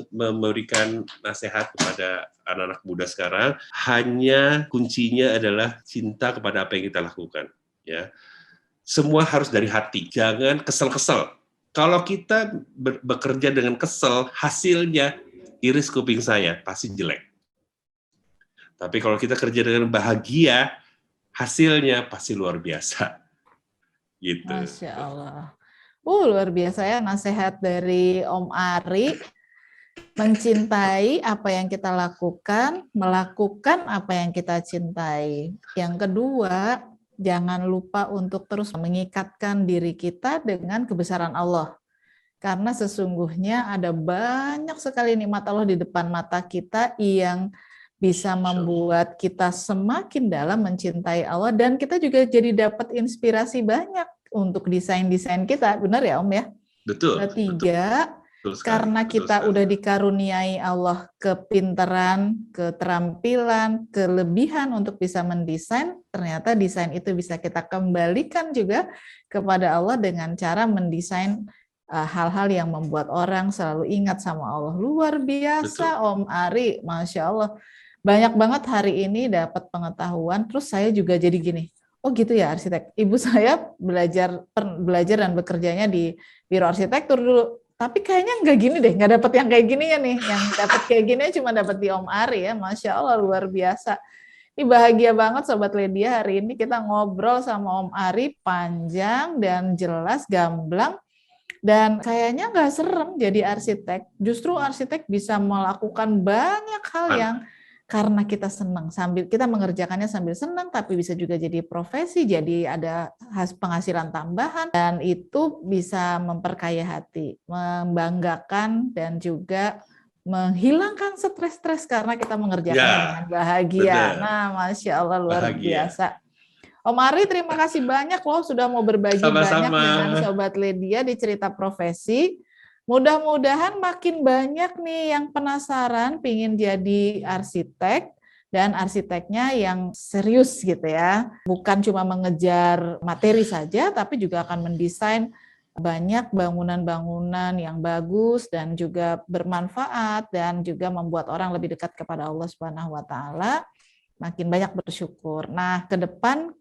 memberikan nasihat kepada anak-anak muda sekarang. Hanya kuncinya adalah cinta kepada apa yang kita lakukan. Ya, semua harus dari hati, jangan kesel-kesel. Kalau kita bekerja dengan kesel, hasilnya iris kuping saya pasti jelek. Tapi kalau kita kerja dengan bahagia, hasilnya pasti luar biasa. Gitu. Masya Allah. Luar biasa ya nasihat dari Om Ari. Mencintai apa yang kita lakukan, melakukan apa yang kita cintai. Yang kedua, jangan lupa untuk terus mengikatkan diri kita dengan kebesaran Allah. Karena sesungguhnya ada banyak sekali nikmat Allah di depan mata kita yang bisa membuat kita semakin dalam mencintai Allah, dan kita juga jadi dapat inspirasi banyak untuk desain-desain kita. Benar ya Om ya? Betul. Ketiga, betul sekali, karena betul kita sekali. udah dikaruniai Allah kepintaran, keterampilan, kelebihan untuk bisa mendesain, ternyata desain itu bisa kita kembalikan juga kepada Allah dengan cara mendesain hal-hal yang membuat orang selalu ingat sama Allah. Luar biasa. Betul. Om Ari, Masya Allah. Banyak banget hari ini dapat pengetahuan, terus saya juga jadi gini, oh gitu ya arsitek. Ibu saya belajar dan bekerjanya di biro arsitektur dulu, tapi kayaknya nggak gini deh, nggak dapat yang kayak gini ya nih. Yang dapat kayak gini cuma dapat di Om Ari ya, Masya Allah luar biasa. Ini bahagia banget Sobat Ledia, hari ini kita ngobrol sama Om Ari panjang dan jelas, gamblang. Dan kayaknya nggak serem jadi arsitek, justru arsitek bisa melakukan banyak hal yang karena kita senang, sambil kita mengerjakannya sambil senang, tapi bisa juga jadi profesi, jadi ada penghasilan tambahan, dan itu bisa memperkaya hati, membanggakan, dan juga menghilangkan stres-stres karena kita mengerjakannya Ya, dengan bahagia. benar. Nah, Masya Allah, luar Bahagia. biasa. Om Ari, terima kasih banyak loh sudah mau berbagi banyak Sama-sama. dengan Sobat Lydia di Cerita Profesi. Mudah-mudahan makin banyak nih yang penasaran pingin jadi arsitek, dan arsiteknya yang serius gitu ya. Bukan cuma mengejar materi saja, tapi juga akan mendesain banyak bangunan-bangunan yang bagus dan juga bermanfaat, dan juga membuat orang lebih dekat kepada Allah Subhanahu wa taala. Makin banyak bersyukur. Nah, ke depan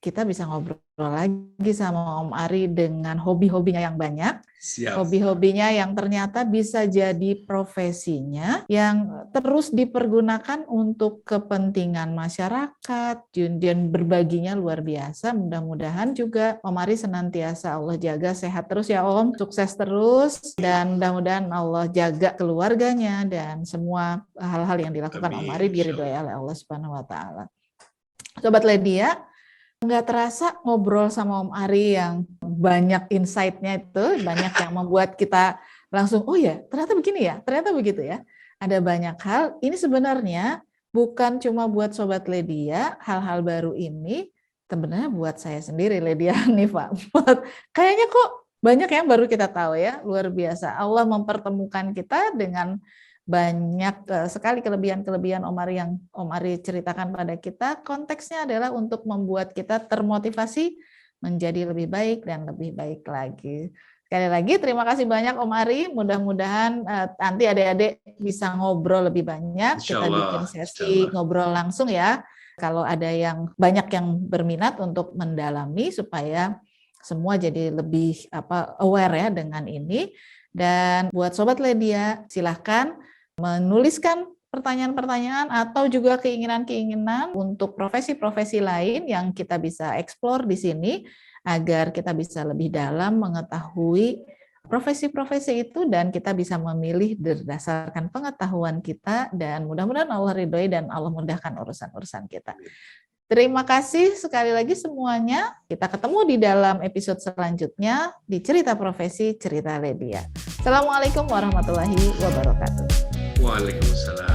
kita bisa ngobrol lagi sama Om Ari dengan hobi-hobinya yang banyak. Siap. Hobi-hobinya yang ternyata bisa jadi profesinya yang terus dipergunakan untuk kepentingan masyarakat, dan berbaginya luar biasa. Mudah-mudahan juga Om Ari senantiasa Allah jaga sehat terus ya Om, sukses terus, dan mudah-mudahan Allah jaga keluarganya dan semua hal-hal yang dilakukan Om Ari diridhoi oleh Allah Subhanahu wa taala. Sobat Lydia, nggak terasa ngobrol sama Om Ari yang banyak insight-nya itu, banyak yang membuat kita langsung, oh ya ternyata begini ya, ternyata begitu ya. Ada banyak hal, ini sebenarnya bukan cuma buat Sobat Lydia, hal-hal baru ini sebenarnya buat saya sendiri, Lydia Hanifa. Kayaknya kok banyak yang baru kita tahu ya, luar biasa. Allah mempertemukan kita dengan banyak sekali kelebihan-kelebihan Om Ari yang Om Ari ceritakan pada kita. Konteksnya adalah untuk membuat kita termotivasi menjadi lebih baik dan lebih baik lagi. Sekali lagi terima kasih banyak Om Ari. Mudah-mudahan nanti adik-adik bisa ngobrol lebih banyak. Kita bikin sesi ngobrol langsung ya. Kalau ada yang banyak yang berminat untuk mendalami supaya semua jadi lebih aware ya dengan ini. Dan buat Sobat Lydia, silahkan menuliskan pertanyaan-pertanyaan atau juga keinginan-keinginan untuk profesi-profesi lain yang kita bisa eksplor di sini agar kita bisa lebih dalam mengetahui profesi-profesi itu dan kita bisa memilih berdasarkan pengetahuan kita, dan mudah-mudahan Allah ridhoi dan Allah mudahkan urusan-urusan kita. Terima kasih sekali lagi semuanya. Kita ketemu di dalam episode selanjutnya di Cerita Profesi Cerita Lydia. Assalamualaikum warahmatullahi wabarakatuh. Waalaikumsalam.